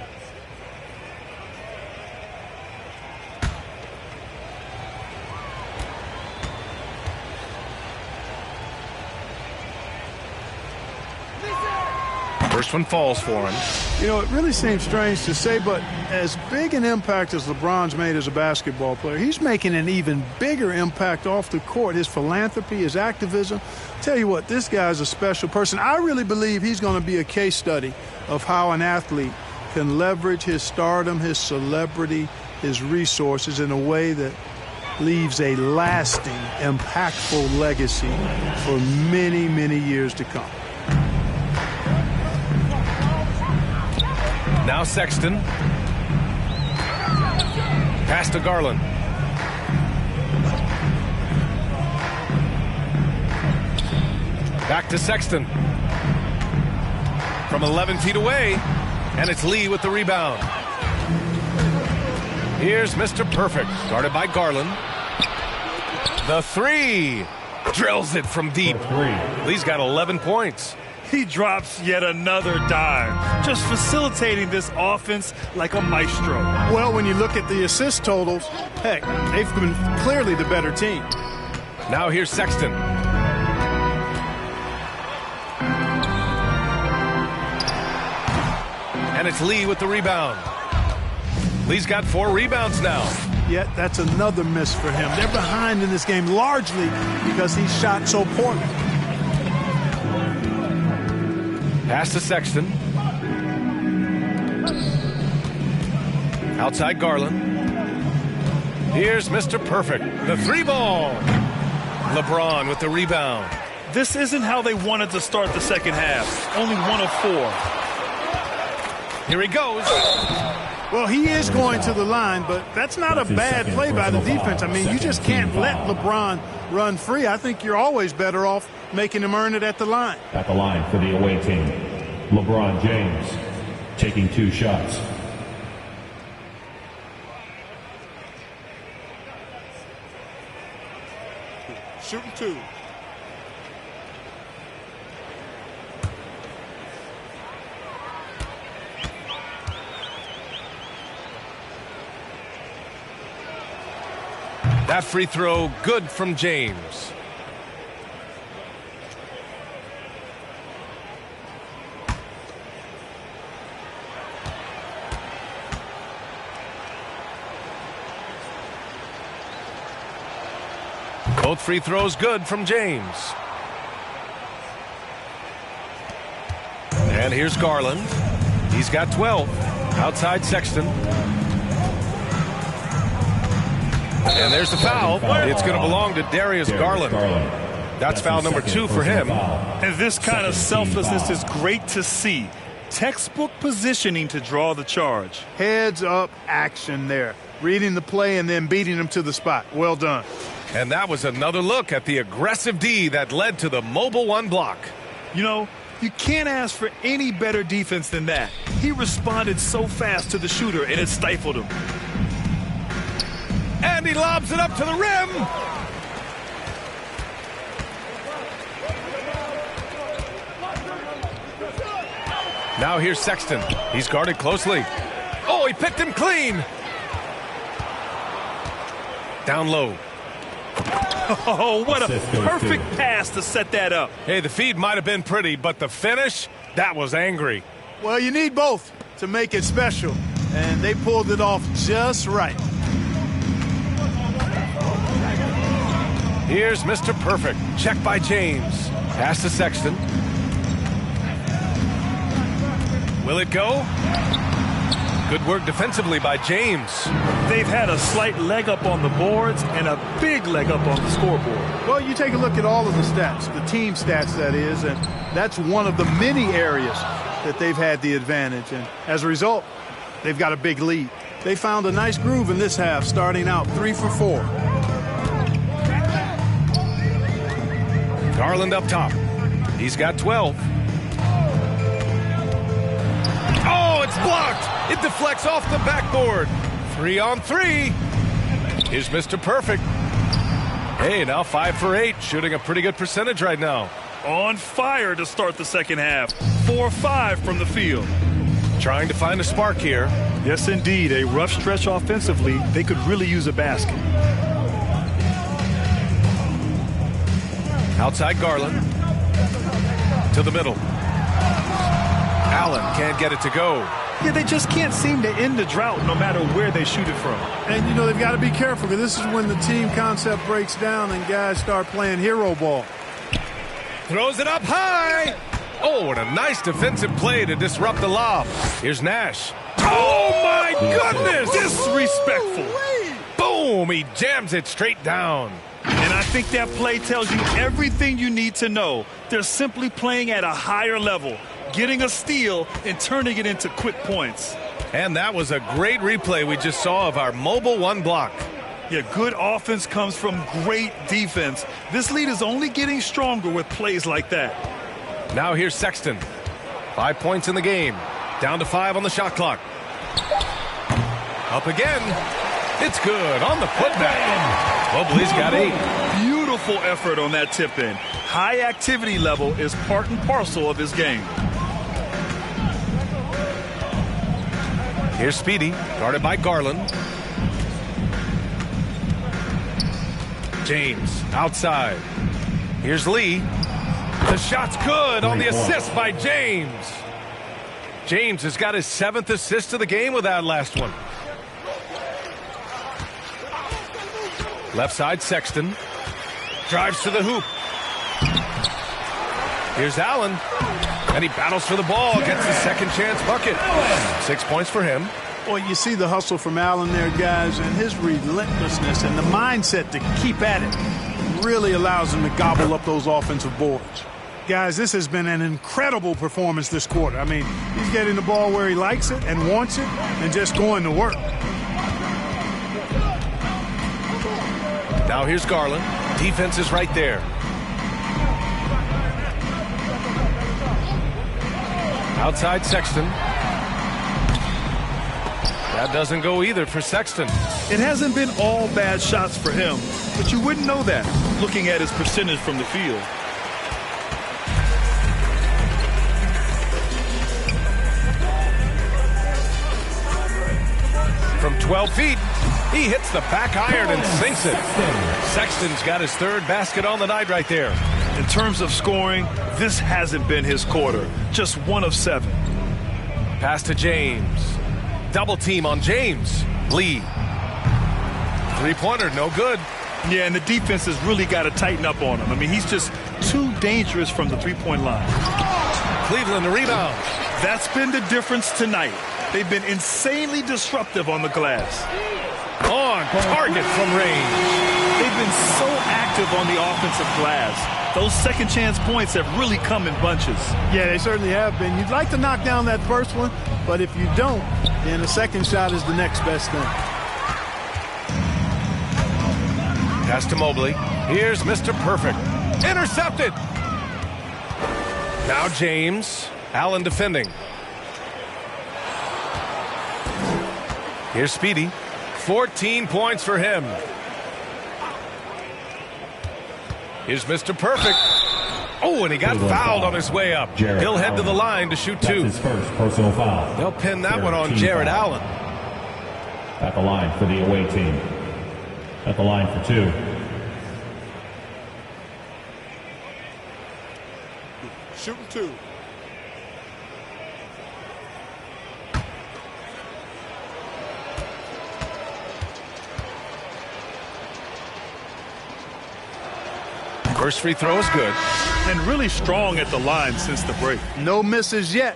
S1: First one falls for him.
S3: You know, it really seems strange to say, but as big an impact as LeBron's made as a basketball player, he's making an even bigger impact off the court. His philanthropy, his activism. Tell you what, this guy's a special person. I really believe he's going to be a case study of how an athlete can leverage his stardom, his celebrity, his resources in a way that leaves a lasting, impactful legacy for many, many years to come.
S1: Now Sexton. Pass to Garland. Back to Sexton. From 11 feet away, and it's Lee with the rebound. Here's Mr. Perfect, guarded by Garland. The three. Drills it from deep. Lee's got 11 points.
S2: He drops yet another dime, just facilitating this offense like a maestro.
S3: Well, when you look at the assist totals, heck, they've been clearly the better team.
S1: Now here's Sexton. And it's Lee with the rebound. Lee's got 4 rebounds now.
S3: Yet that's another miss for him. They're behind in this game largely because he shot so poorly.
S1: Pass to Sexton. Outside Garland. Here's Mr. Perfect. The 3-ball. LeBron with the rebound.
S2: This isn't how they wanted to start the second half. Only 1 of 4.
S1: Here he goes.
S3: Well, he is going to the line, but that's not a bad play by the defense. I mean, you just can't let LeBron run free. I think you're always better off making him earn it at the line.
S5: At the line for the away team, LeBron James taking 2 shots.
S4: Shooting 2.
S1: That free throw good from James. Both free throws good from James. And here's Garland. He's got 12. Outside Sexton. And there's the foul. It's going to belong to Darius Garland. That's foul number 2 for him.
S2: And this kind of selflessness is great to see. Textbook positioning to draw the charge.
S3: Heads up action there. Reading the play and then beating him to the spot. Well done.
S1: And that was another look at the aggressive D that led to the mobile 1 block.
S2: You know, you can't ask for any better defense than that. He responded so fast to the shooter, and it stifled him.
S1: And he lobs it up to the rim. Now here's Sexton. He's guarded closely. Oh, he picked him clean. Down low.
S2: Oh, what a perfect pass to set that up.
S1: Hey, the feed might have been pretty, but the finish, that was angry.
S3: Well, you need both to make it special, and they pulled it off just right.
S1: Here's Mr. Perfect. Check by James. Pass to Sexton. Will it go? Good work defensively by James.
S2: They've had a slight leg up on the boards and a big leg up on the scoreboard.
S3: Well, you take a look at all of the stats, the team stats that is, and that's one of the many areas that they've had the advantage. And as a result, they've got a big lead. They found a nice groove in this half, starting out 3 for 4.
S1: Garland up top. He's got 12. Oh, it's blocked. It deflects off the backboard. 3 on 3. Here's Mr. Perfect. Hey, now 5 for 8. Shooting a pretty good percentage right now.
S2: On fire to start the second half. 4-5 from the field.
S1: Trying to find a spark here.
S2: Yes, indeed. A rough stretch offensively. They could really use a basket.
S1: Outside Garland. To the middle. Allen can't get it to go.
S2: Yeah, they just can't seem to end the drought no matter where they shoot it from.
S3: And, you know, they've got to be careful because this is when the team concept breaks down and guys start playing hero ball.
S1: Throws it up high. Oh, and a nice defensive play to disrupt the lob. Here's Nash. Oh, my goodness.
S2: Disrespectful.
S1: Boom. Boom! He jams it straight down.
S2: And I think that play tells you everything you need to know. They're simply playing at a higher level, getting a steal and turning it into quick points.
S1: And that was a great replay we just saw of our mobile one block.
S2: Yeah, good offense comes from great defense. This lead is only getting stronger with plays like that.
S1: Now here's Sexton. 5 points in the game. Down to 5 on the shot clock. Up again. It's good on the putback. Mobley's got 8.
S2: Beautiful effort on that tip-in. High activity level is part and parcel of his game.
S1: Here's Speedy, guarded by Garland. James, outside. Here's Lee. The shot's good on the assist by James. James has got his 7th assist of the game with that last one. Left side, Sexton. Drives to the hoop. Here's Allen. And he battles for the ball. Gets the second chance bucket. 6 points for him.
S3: Well, you see the hustle from Allen there, guys, and his relentlessness and the mindset to keep at it really allows him to gobble up those offensive boards. Guys, this has been an incredible performance this quarter. I mean, he's getting the ball where he likes it and wants it and just going to work.
S1: Now here's Garland. Defense is right there. Outside Sexton. That doesn't go either for Sexton.
S2: It hasn't been all bad shots for him, but you wouldn't know that looking at his percentage from the field.
S1: From 12 feet, he hits the back iron and sinks it. Sexton's got his 3rd basket on the night right there.
S2: In terms of scoring, this hasn't been his quarter. Just 1 of 7.
S1: Pass to James. Double team on James. Lee. 3-pointer, no good.
S2: Yeah, and the defense has really got to tighten up on him. I mean, he's just too dangerous from the 3-point line.
S1: Cleveland, the rebound.
S2: That's been the difference tonight. They've been insanely disruptive on the glass.
S1: On target from range.
S2: They've been so active on the offensive glass. Those second chance points have really come in bunches.
S3: Yeah, they certainly have been. You'd like to knock down that first one, but if you don't, then the second shot is the next best thing.
S1: Pass to Mobley. Here's Mr. Perfect. Intercepted. Now James. Allen defending. Here's Speedy. 14 points for him. Here's Mr. Perfect. Oh, and he got fouled on his way up. He'll head to the line to shoot 2.
S5: That's his first personal foul.
S1: They'll pin that one on Jared Allen.
S5: At the line for the away team. At the line for 2.
S4: Shooting 2.
S1: First free throw is good.
S2: And really strong at the line since the break.
S3: No misses yet.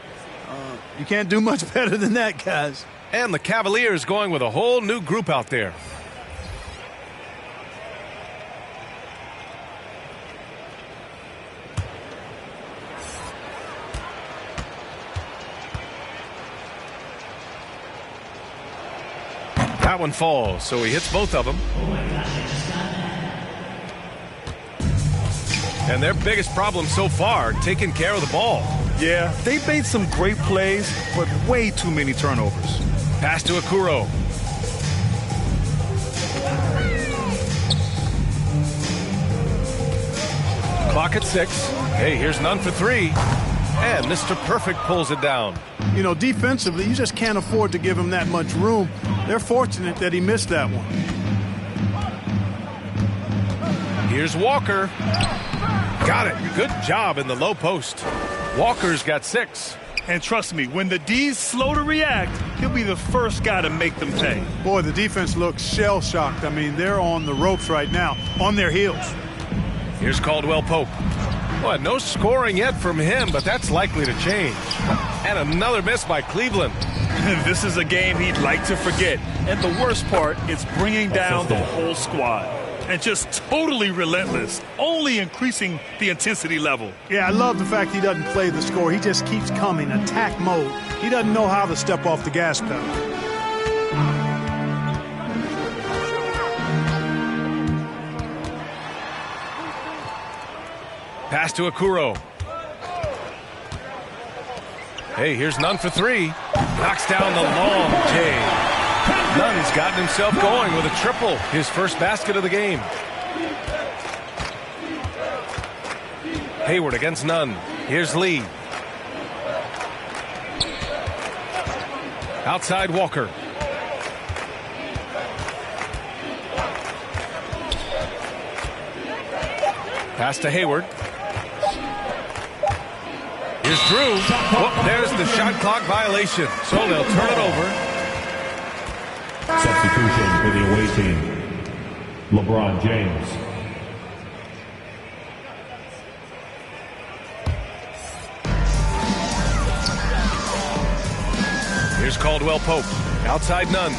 S3: You can't do much better than that, guys.
S1: And the Cavaliers going with a whole new group out there. That one falls, so he hits both of them. And their biggest problem so far, taking care of the ball.
S2: Yeah, they've made some great plays, but way too many turnovers.
S1: Pass to Okuro. Clock at 6. Hey, here's none for 3. And Mr. Perfect pulls it down.
S3: You know, defensively, you just can't afford to give him that much room. They're fortunate that he missed that one.
S1: Here's Walker. Got it. Good job in the low post. Walker's got 6.
S2: And trust me, when the D's slow to react, he'll be the first guy to make them pay.
S3: Boy, the defense looks shell-shocked. I mean, they're on the ropes right now, on their heels.
S1: Here's Caldwell Pope. Well, no scoring yet from him, but that's likely to change. And another miss by Cleveland.
S2: This is a game he'd like to forget. And the worst part, it's bringing down the whole squad. And just totally relentless, only increasing the intensity level.
S3: Yeah, I love the fact he doesn't play the score. He just keeps coming, attack mode. He doesn't know how to step off the gas pedal.
S1: Pass to Okuro. Hey, here's Nunn for three. Knocks down the long J. Nunn's gotten himself going with a triple, his first basket of the game. Hayward against Nunn. Here's Lee. Outside Walker. Pass to Hayward. Here's Drew. Oh, there's the shot clock violation. So they'll turn it over.
S5: Substitution for the away team, LeBron James.
S1: Here's Caldwell Pope. Outside Nunn.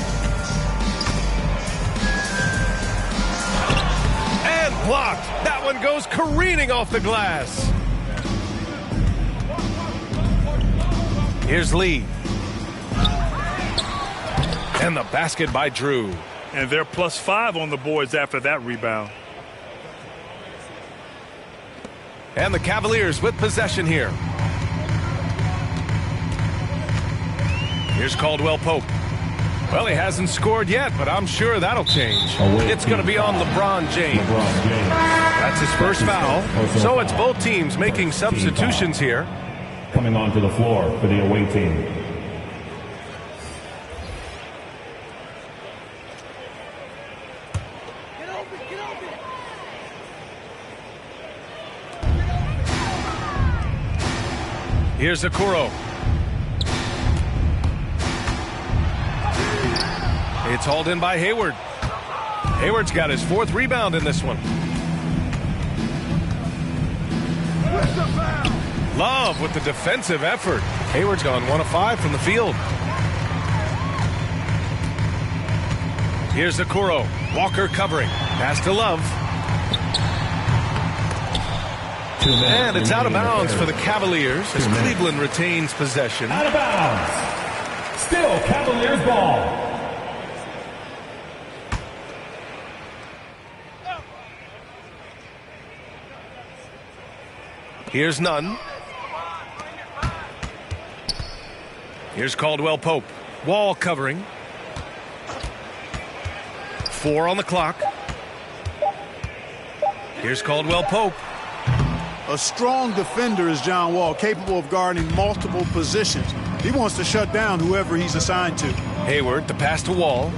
S1: And blocked. That one goes careening off the glass. Here's Lee. And the basket by Drew.
S2: And they're +5 on the boards after that rebound.
S1: And the Cavaliers with possession here. Here's Caldwell Pope. Well, he hasn't scored yet, but I'm sure that'll change. It's going to be on LeBron James. That's his first foul. So it's both teams making substitutions here.
S5: Coming onto the floor for the away team.
S1: Here's Okuro. It's hauled in by Hayward. Hayward's got his 4th rebound in this one. Love with the defensive effort. Hayward's gone 1 of 5 from the field. Here's Okuro. Walker covering. Pass to Love. And it's out of bounds for the Cavaliers as Cleveland retains possession.
S5: Out of bounds. Still Cavaliers ball.
S1: Here's Nunn. Here's Caldwell Pope. Wall covering. 4 on the clock. Here's Caldwell Pope.
S3: A strong defender is John Wall, capable of guarding multiple positions. He wants to shut down whoever he's assigned to.
S1: Hayward, the pass to Wall.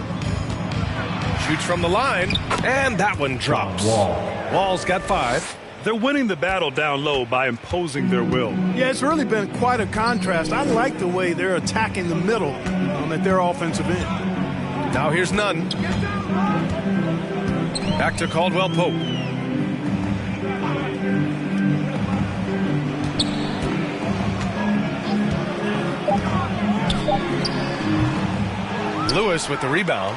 S1: Shoots from the line, and that one drops. Wall's got 5.
S2: They're winning the battle down low by imposing their will.
S3: Yeah, it's really been quite a contrast. I like the way they're attacking the middle at their offensive end.
S1: Now here's Nunn. Back to Caldwell Pope. Lewis with the rebound.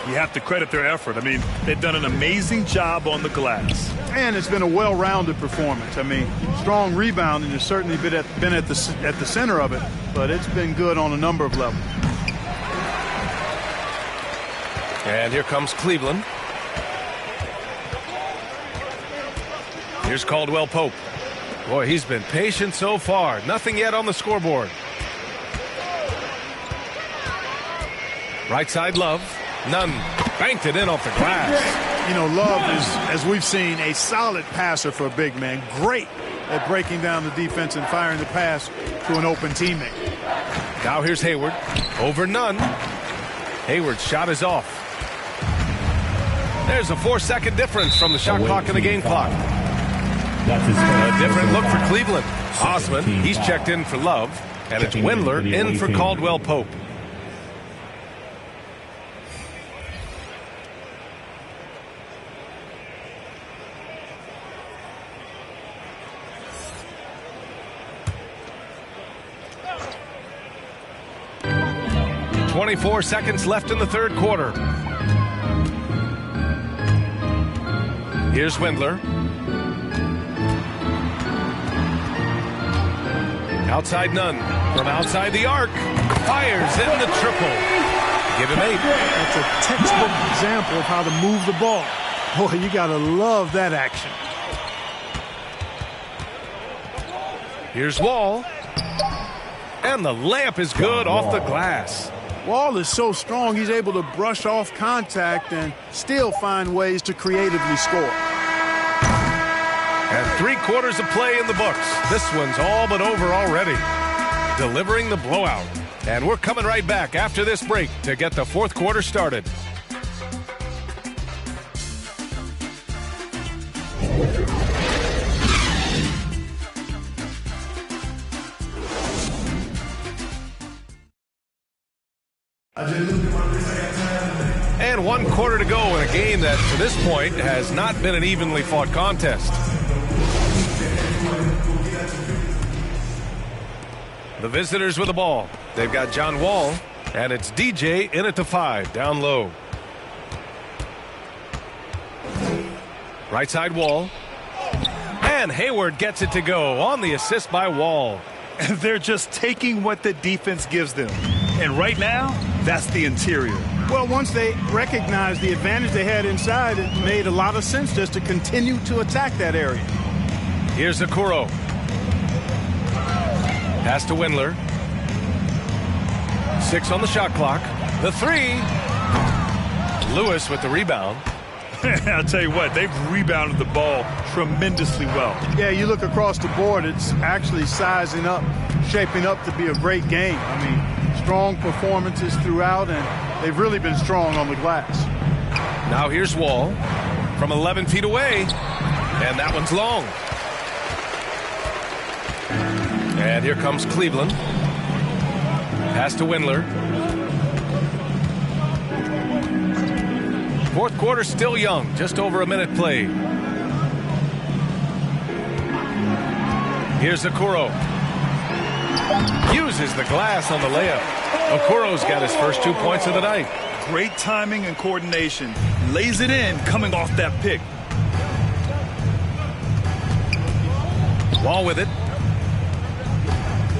S2: You have to credit their effort. I mean, they've done an amazing job on the glass.
S3: And it's been a well-rounded performance. I mean, strong rebounding has certainly been at the center of it, but it's been good on a number of levels.
S1: And here comes Cleveland. Here's Caldwell Pope. Boy, he's been patient so far. Nothing yet on the scoreboard. Right side Love. Nunn banked it in off the glass.
S3: You know, Love is, as we've seen, a solid passer for a big man. Great at breaking down the defense and firing the pass to an open teammate.
S1: Now here's Hayward. Over Nunn. Hayward's shot is off. There's a 4-second difference from the shot clock and the game clock. A different look for Cleveland. Osman, he's checked in for Love. And it's Windler in for Caldwell Pope. 24 seconds left in the third quarter. Here's Windler. Outside Nunn. From outside the arc. Fires in the triple. Give him 8.
S3: That's a textbook example of how to move the ball. Boy, you got to love that action.
S1: Here's Wall. And the layup is good off the glass.
S3: Wall is so strong, he's able to brush off contact and still find ways to creatively score.
S1: And 3 quarters of play in the books. This one's all but over already. Delivering the blowout. And we're coming right back after this break to get the fourth quarter started. And 1 quarter to go in a game that, to this point, has not been an evenly fought contest. The visitors with the ball. They've got John Wall, and it's DJ in at the 5, down low. Right side Wall. And Hayward gets it to go on the assist by Wall.
S2: They're just taking what the defense gives them. And right now, that's the interior.
S3: Well, once they recognized the advantage they had inside, it made a lot of sense just to continue to attack that area.
S1: Here's Okoro. Pass to Windler. 6 on the shot clock. The 3. Lewis with the rebound.
S2: I'll tell you what, they've rebounded the ball tremendously well.
S3: Yeah, you look across the board, it's actually sizing up, shaping up to be a great game. I mean, strong performances throughout, and they've really been strong on the glass.
S1: Now here's Wall from 11 feet away, and that one's long. And here comes Cleveland. Pass to Windler. Fourth quarter still young, just over a minute played. Here's Okoro. Uses the glass on the layup. Okoro's got his first 2 points of the night.
S2: Great timing and coordination. Lays it in coming off that pick.
S1: Wall with it.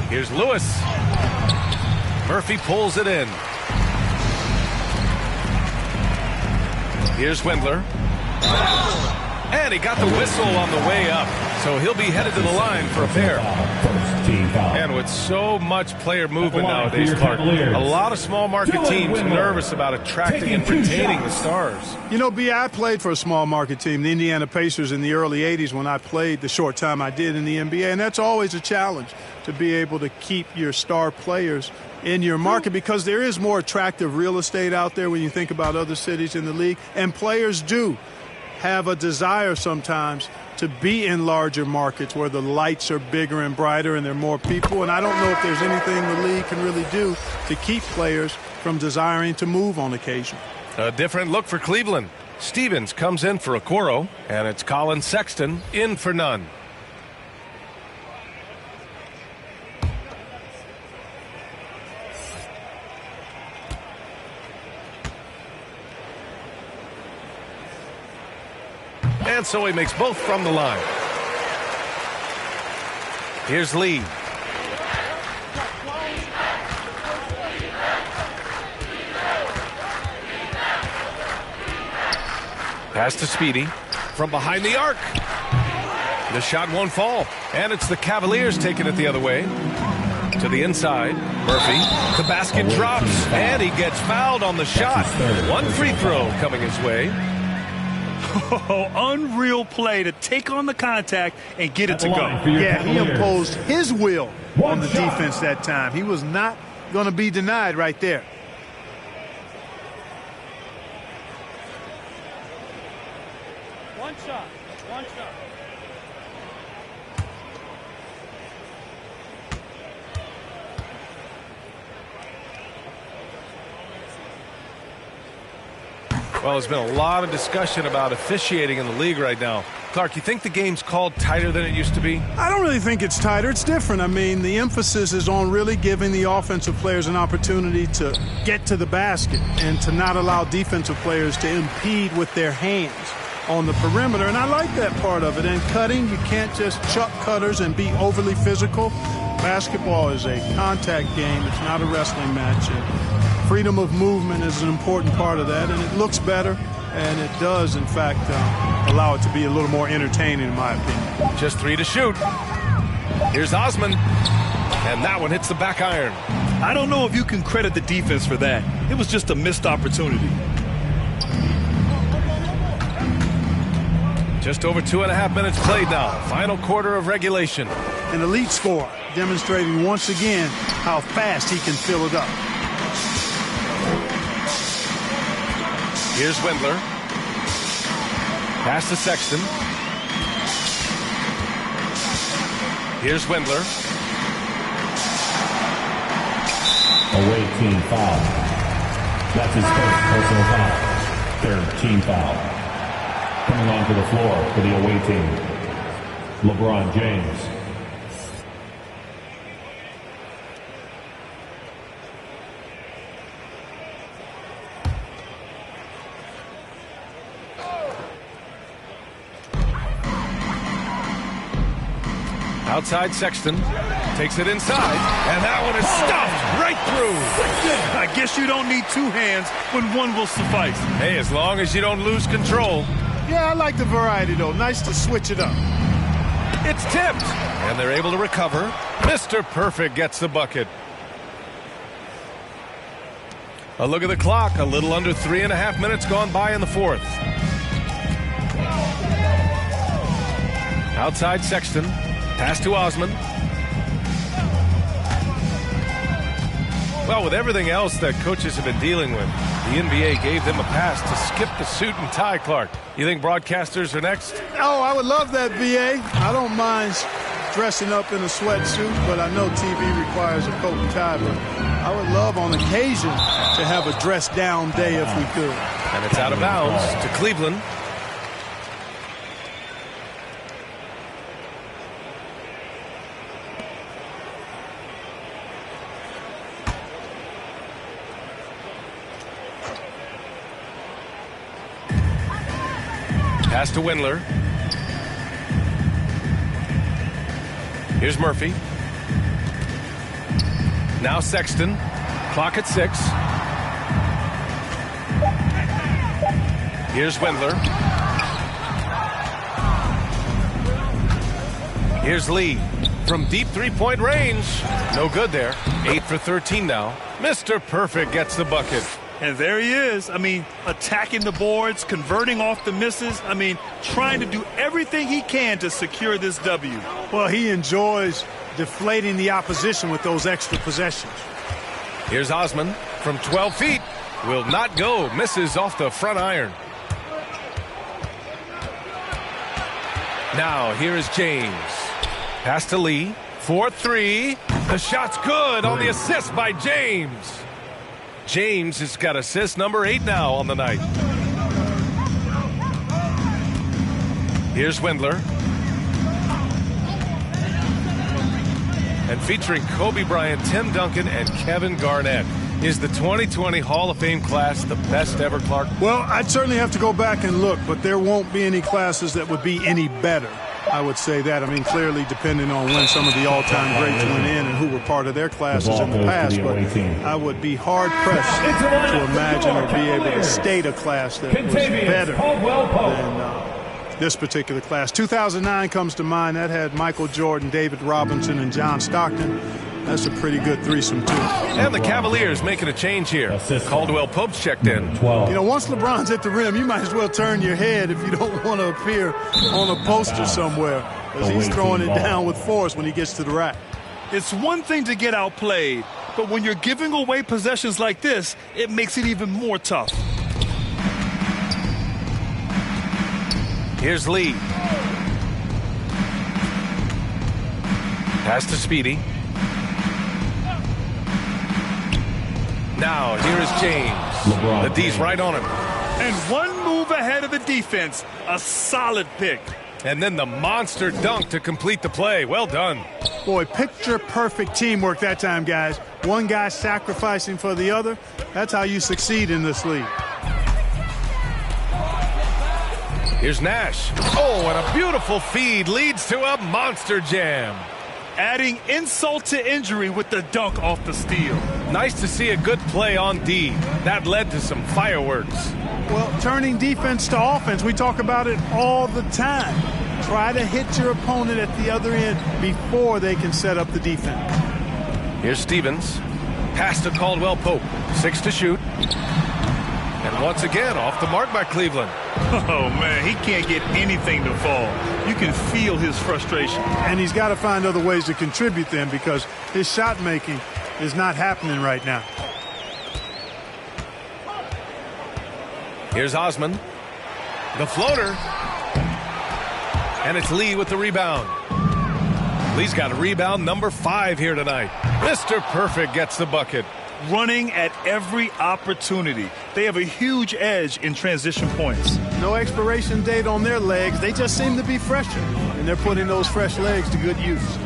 S1: Here's Lewis. Murphy pulls it in. Here's Windler. And he got the whistle on the way up. So he'll be headed to the line for a pair. And with so much player movement nowadays, Clark, a lot of small market teams nervous about attracting and retaining the stars.
S3: You know, B, I played for a small market team, the Indiana Pacers, in the early 80s when I played the short time I did in the NBA. And that's always a challenge, to be able to keep your star players in your market, because there is more attractive real estate out there when you think about other cities in the league. And players do have a desire sometimes to be in larger markets where the lights are bigger and brighter and there are more people. And I don't know if there's anything the league can really do to keep players from desiring to move on occasion.
S1: A different look for Cleveland. Stevens comes in for Okoro, and it's Colin Sexton in for Nunn. And so he makes both from the line. Here's Lee. Pass to Speedy from behind the arc. The shot won't fall, and it's the Cavaliers taking it the other way. To the inside, Murphy. The basket drops, and he gets fouled on the shot. One free throw coming his way.
S2: Oh, unreal play to take on the contact and get it to go.
S3: Yeah, he imposed his will on the defense that time. He was not going to be denied right there.
S4: One shot. One shot.
S1: Well, there's been a lot of discussion about officiating in the league right now. Clark, you think the game's called tighter than it used to be?
S3: I don't really think it's tighter. It's different. I mean, the emphasis is on really giving the offensive players an opportunity to get to the basket and to not allow defensive players to impede with their hands on the perimeter. And I like that part of it. And cutting, you can't just chuck cutters and be overly physical. Basketball is a contact game. It's not a wrestling match. And freedom of movement is an important part of that. And it looks better. And it does, in fact, allow it to be a little more entertaining, in my opinion.
S1: Just 3 to shoot. Here's Osman. And that one hits the back iron.
S2: I don't know if you can credit the defense for that. It was just a missed opportunity.
S1: Just over 2.5 minutes played now. Final quarter of regulation.
S3: An elite scorer, demonstrating once again how fast he can fill it up.
S1: Here's Wendler. Pass to Sexton. Here's Wendler.
S5: Away team foul. That's his first personal foul. Third team foul. Coming onto the floor for the away team, LeBron James.
S1: Outside Sexton. Takes it inside. And that one is stuffed right through.
S2: I guess you don't need 2 hands when 1 will suffice.
S1: Hey, as long as you don't lose control.
S3: Yeah, I like the variety, though. Nice to switch it up.
S1: It's tipped. And they're able to recover. Mr. Perfect gets the bucket. A look at the clock. A little under 3.5 minutes gone by in the fourth. Outside Sexton. Pass to Osman. Well, with everything else that coaches have been dealing with, the NBA gave them a pass to skip the suit and tie, Clark. You think broadcasters are next?
S3: Oh, I would love that, BA. I don't mind dressing up in a sweatsuit, but I know TV requires a coat and tie. But I would love on occasion to have a dress-down day if we could.
S1: And it's out of bounds to Cleveland. Pass to Wendler. Here's Murphy. Now Sexton. Clock at 6. Here's Wendler. Here's Lee. From deep three-point range. No good there. 8 for 13 now. Mr. Perfect gets the bucket.
S2: And there he is. I mean, attacking the boards, converting off the misses. I mean, trying to do everything he can to secure this W.
S3: Well, he enjoys deflating the opposition with those extra possessions.
S1: Here's Osman from 12 feet. Will not go. Misses off the front iron. Now, here is James. Pass to Lee. 4-3. The shot's good on the assist by James. James has got assist number 8 now on the night. Here's Wendler. And featuring Kobe Bryant, Tim Duncan, and Kevin Garnett. Is the 2020 Hall of Fame class the best ever, Clark?
S3: Well, I'd certainly have to go back and look, but there won't be any classes that would be any better. I would say that. I mean, clearly depending on when some of the all-time greats went in and who were part of their classes in the past, but I would be hard-pressed to imagine or be able to state a class that was better than this particular class. 2009 comes to mind. That had Michael Jordan, David Robinson, and John Stockton. That's a pretty good threesome, too.
S1: And the Cavaliers making a change here. Caldwell Pope's checked in.
S3: You know, once LeBron's at the rim, you might as well turn your head if you don't want to appear on a poster somewhere, because he's throwing it down with force when he gets to the rack.
S2: It's one thing to get outplayed, but when you're giving away possessions like this, it makes it even more tough.
S1: Here's Lee. Pass to Speedy. Now, here is James. The D's right on him.
S2: And one move ahead of the defense. A solid pick.
S1: And then the monster dunk to complete the play. Well done.
S3: Boy, picture-perfect teamwork that time, guys. One guy sacrificing for the other. That's how you succeed in this league.
S1: Here's Nash. Oh, and a beautiful feed leads to a monster jam.
S2: Adding insult to injury with the dunk off the steal.
S1: Nice to see a good play on D. That led to some fireworks.
S3: Well, turning defense to offense, we talk about it all the time. Try to hit your opponent at the other end before they can set up the defense.
S1: Here's Stevens. Pass to Caldwell Pope. 6 to shoot. And once again, off the mark by Cleveland.
S2: Oh, man, he can't get anything to fall. You can feel his frustration.
S3: And he's got to find other ways to contribute then because his shot making is not happening right now.
S1: Here's Osman. The floater. And it's Lee with the rebound. Lee's got a rebound number 5 here tonight. Mr. Perfect gets the bucket.
S2: Running at every opportunity. They have a huge edge in transition points.
S3: No expiration date on their legs. They just seem to be fresher. And they're putting those fresh legs to good use.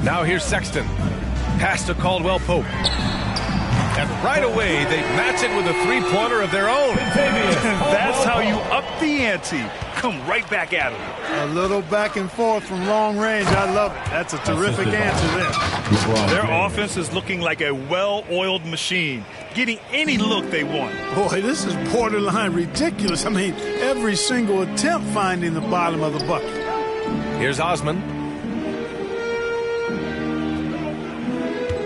S1: Now here's Sexton. Pass to Caldwell Pope. And right away, they match it with a three-pointer of their own.
S2: That's how you up the ante. Come right back at them.
S3: A little back and forth from long range. I love it. That's a terrific answer there.
S2: Their offense is looking like a well-oiled machine, getting any look they want.
S3: Boy, this is borderline ridiculous. I mean, every single attempt finding the bottom of the bucket.
S1: Here's Osman.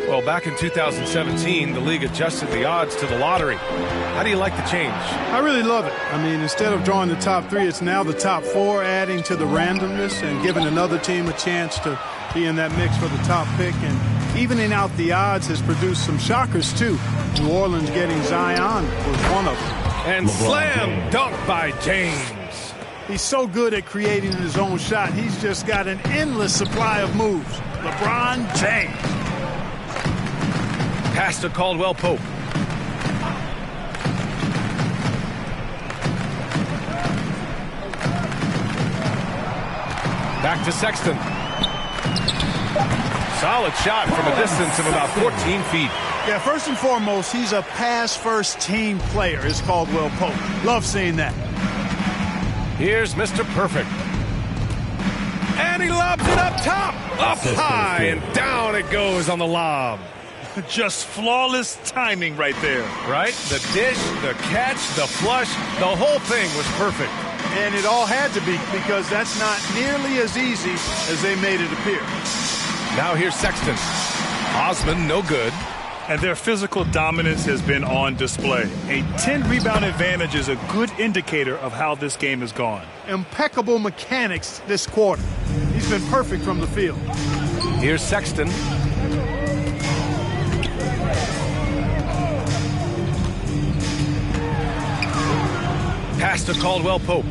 S1: Well, back in 2017, the league adjusted the odds to the lottery. How do you like the change?
S3: I really love it. I mean, instead of drawing the top 3, it's now the top 4, adding to the randomness and giving another team a chance to be in that mix for the top pick. And evening out the odds has produced some shockers, too. New Orleans getting Zion was one of them.
S1: And slam dunk by James.
S3: He's so good at creating his own shot. He's just got an endless supply of moves. LeBron James.
S1: Pass to Caldwell Pope. Back to Sexton. Solid shot from a distance of about 14 feet.
S3: Yeah, first and foremost, he's a pass-first team player, is Caldwell Pope. Love seeing that.
S1: Here's Mr. Perfect. And he lobs it up top. Up high and down it goes on the lob.
S2: Just flawless timing right there.
S1: Right? The dish, the catch, the flush, the whole thing was perfect.
S3: And it all had to be because that's not nearly as easy as they made it appear.
S1: Now here's Sexton. Osman, no good.
S2: And their physical dominance has been on display. A 10-rebound advantage is a good indicator of how this game has gone.
S3: Impeccable mechanics this quarter. He's been perfect from the field.
S1: Here's Sexton. Pass to Caldwell Pope.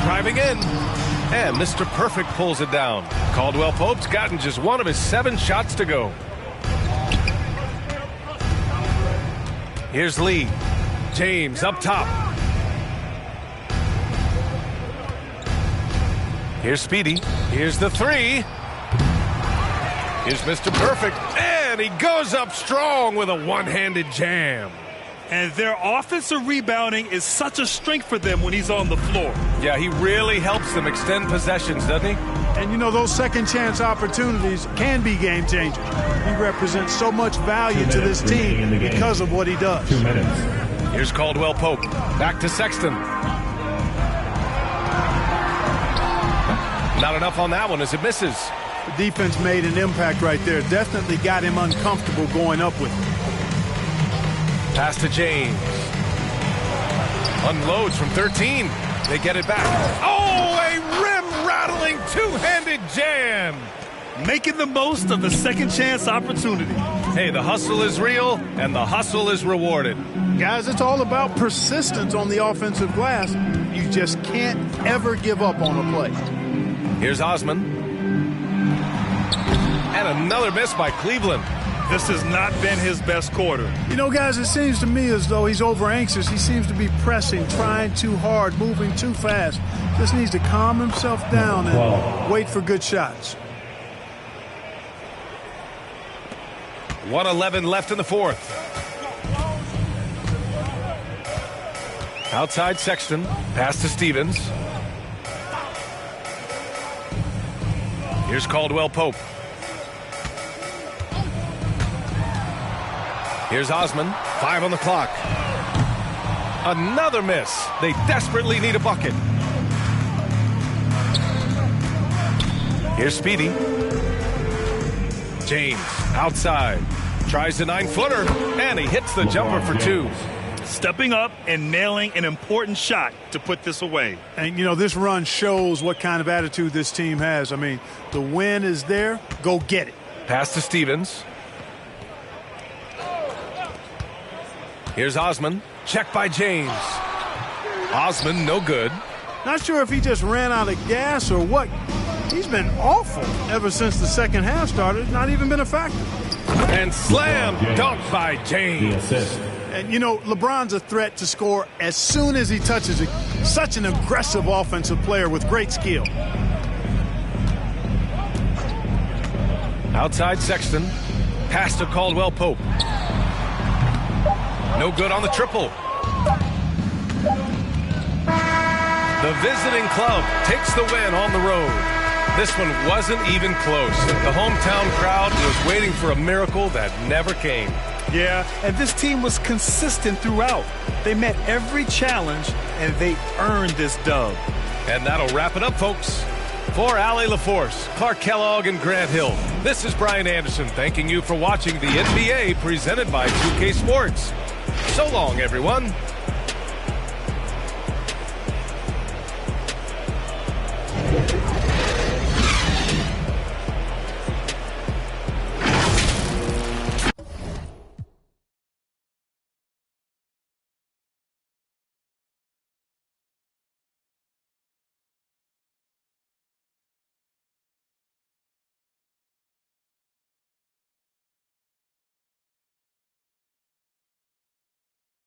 S1: Driving in. And Mr. Perfect pulls it down. Caldwell Pope's gotten just one of his 7 shots to go. Here's Lee. James up top. Here's Speedy. Here's the 3. Here's Mr. Perfect. And he goes up strong with a one-handed jam.
S2: And their offensive rebounding is such a strength for them when he's on the floor.
S1: Yeah, he really helps them extend possessions, doesn't he?
S3: And, you know, those second-chance opportunities can be game-changers. He represents so much value to this team because of what he does.
S5: 2 minutes.
S1: Here's Caldwell Pope. Back to Sexton. Not enough on that one as it misses.
S3: The defense made an impact right there. Definitely got him uncomfortable going up with it.
S1: Pass to James. Unloads from 13. They get it back. Oh, a rim-rattling two-handed jam.
S2: Making the most of the second-chance opportunity.
S1: Hey, the hustle is real, and the hustle is rewarded.
S3: Guys, it's all about persistence on the offensive glass. You just can't ever give up on a play.
S1: Here's Osman. And another miss by Cleveland.
S2: This has not been his best quarter.
S3: You know, guys, it seems to me as though he's over anxious. He seems to be pressing, trying too hard, moving too fast. Just needs to calm himself down and wait for good shots.
S1: 1:11 left in the fourth. Outside Sexton, pass to Stevens. Here's Caldwell Pope. Here's Osman, 5 on the clock. Another miss. They desperately need a bucket. Here's Speedy. James, outside. Tries the 9-footer, and he hits the jumper for 2.
S2: Stepping up and nailing an important shot to put this away.
S3: And, you know, this run shows what kind of attitude this team has. I mean, the win is there. Go get it.
S1: Pass to Stevens. Here's Osman. Check by James. Osman, no good.
S3: Not sure if he just ran out of gas or what. He's been awful ever since the second half started. Not even been a factor.
S1: And slam dunk by James.
S3: And, you know, LeBron's a threat to score as soon as he touches it. Such an aggressive offensive player with great skill.
S1: Outside Sexton. Pass to Caldwell Pope. No good on the triple. The visiting club takes the win on the road. This one wasn't even close. The hometown crowd was waiting for a miracle that never came.
S2: Yeah, and this team was consistent throughout. They met every challenge, and they earned this dub.
S1: And that'll wrap it up, folks. For Allie LaForce, Clark Kellogg, and Grant Hill, this is Brian Anderson thanking you for watching the NBA presented by 2K Sports. So long, everyone.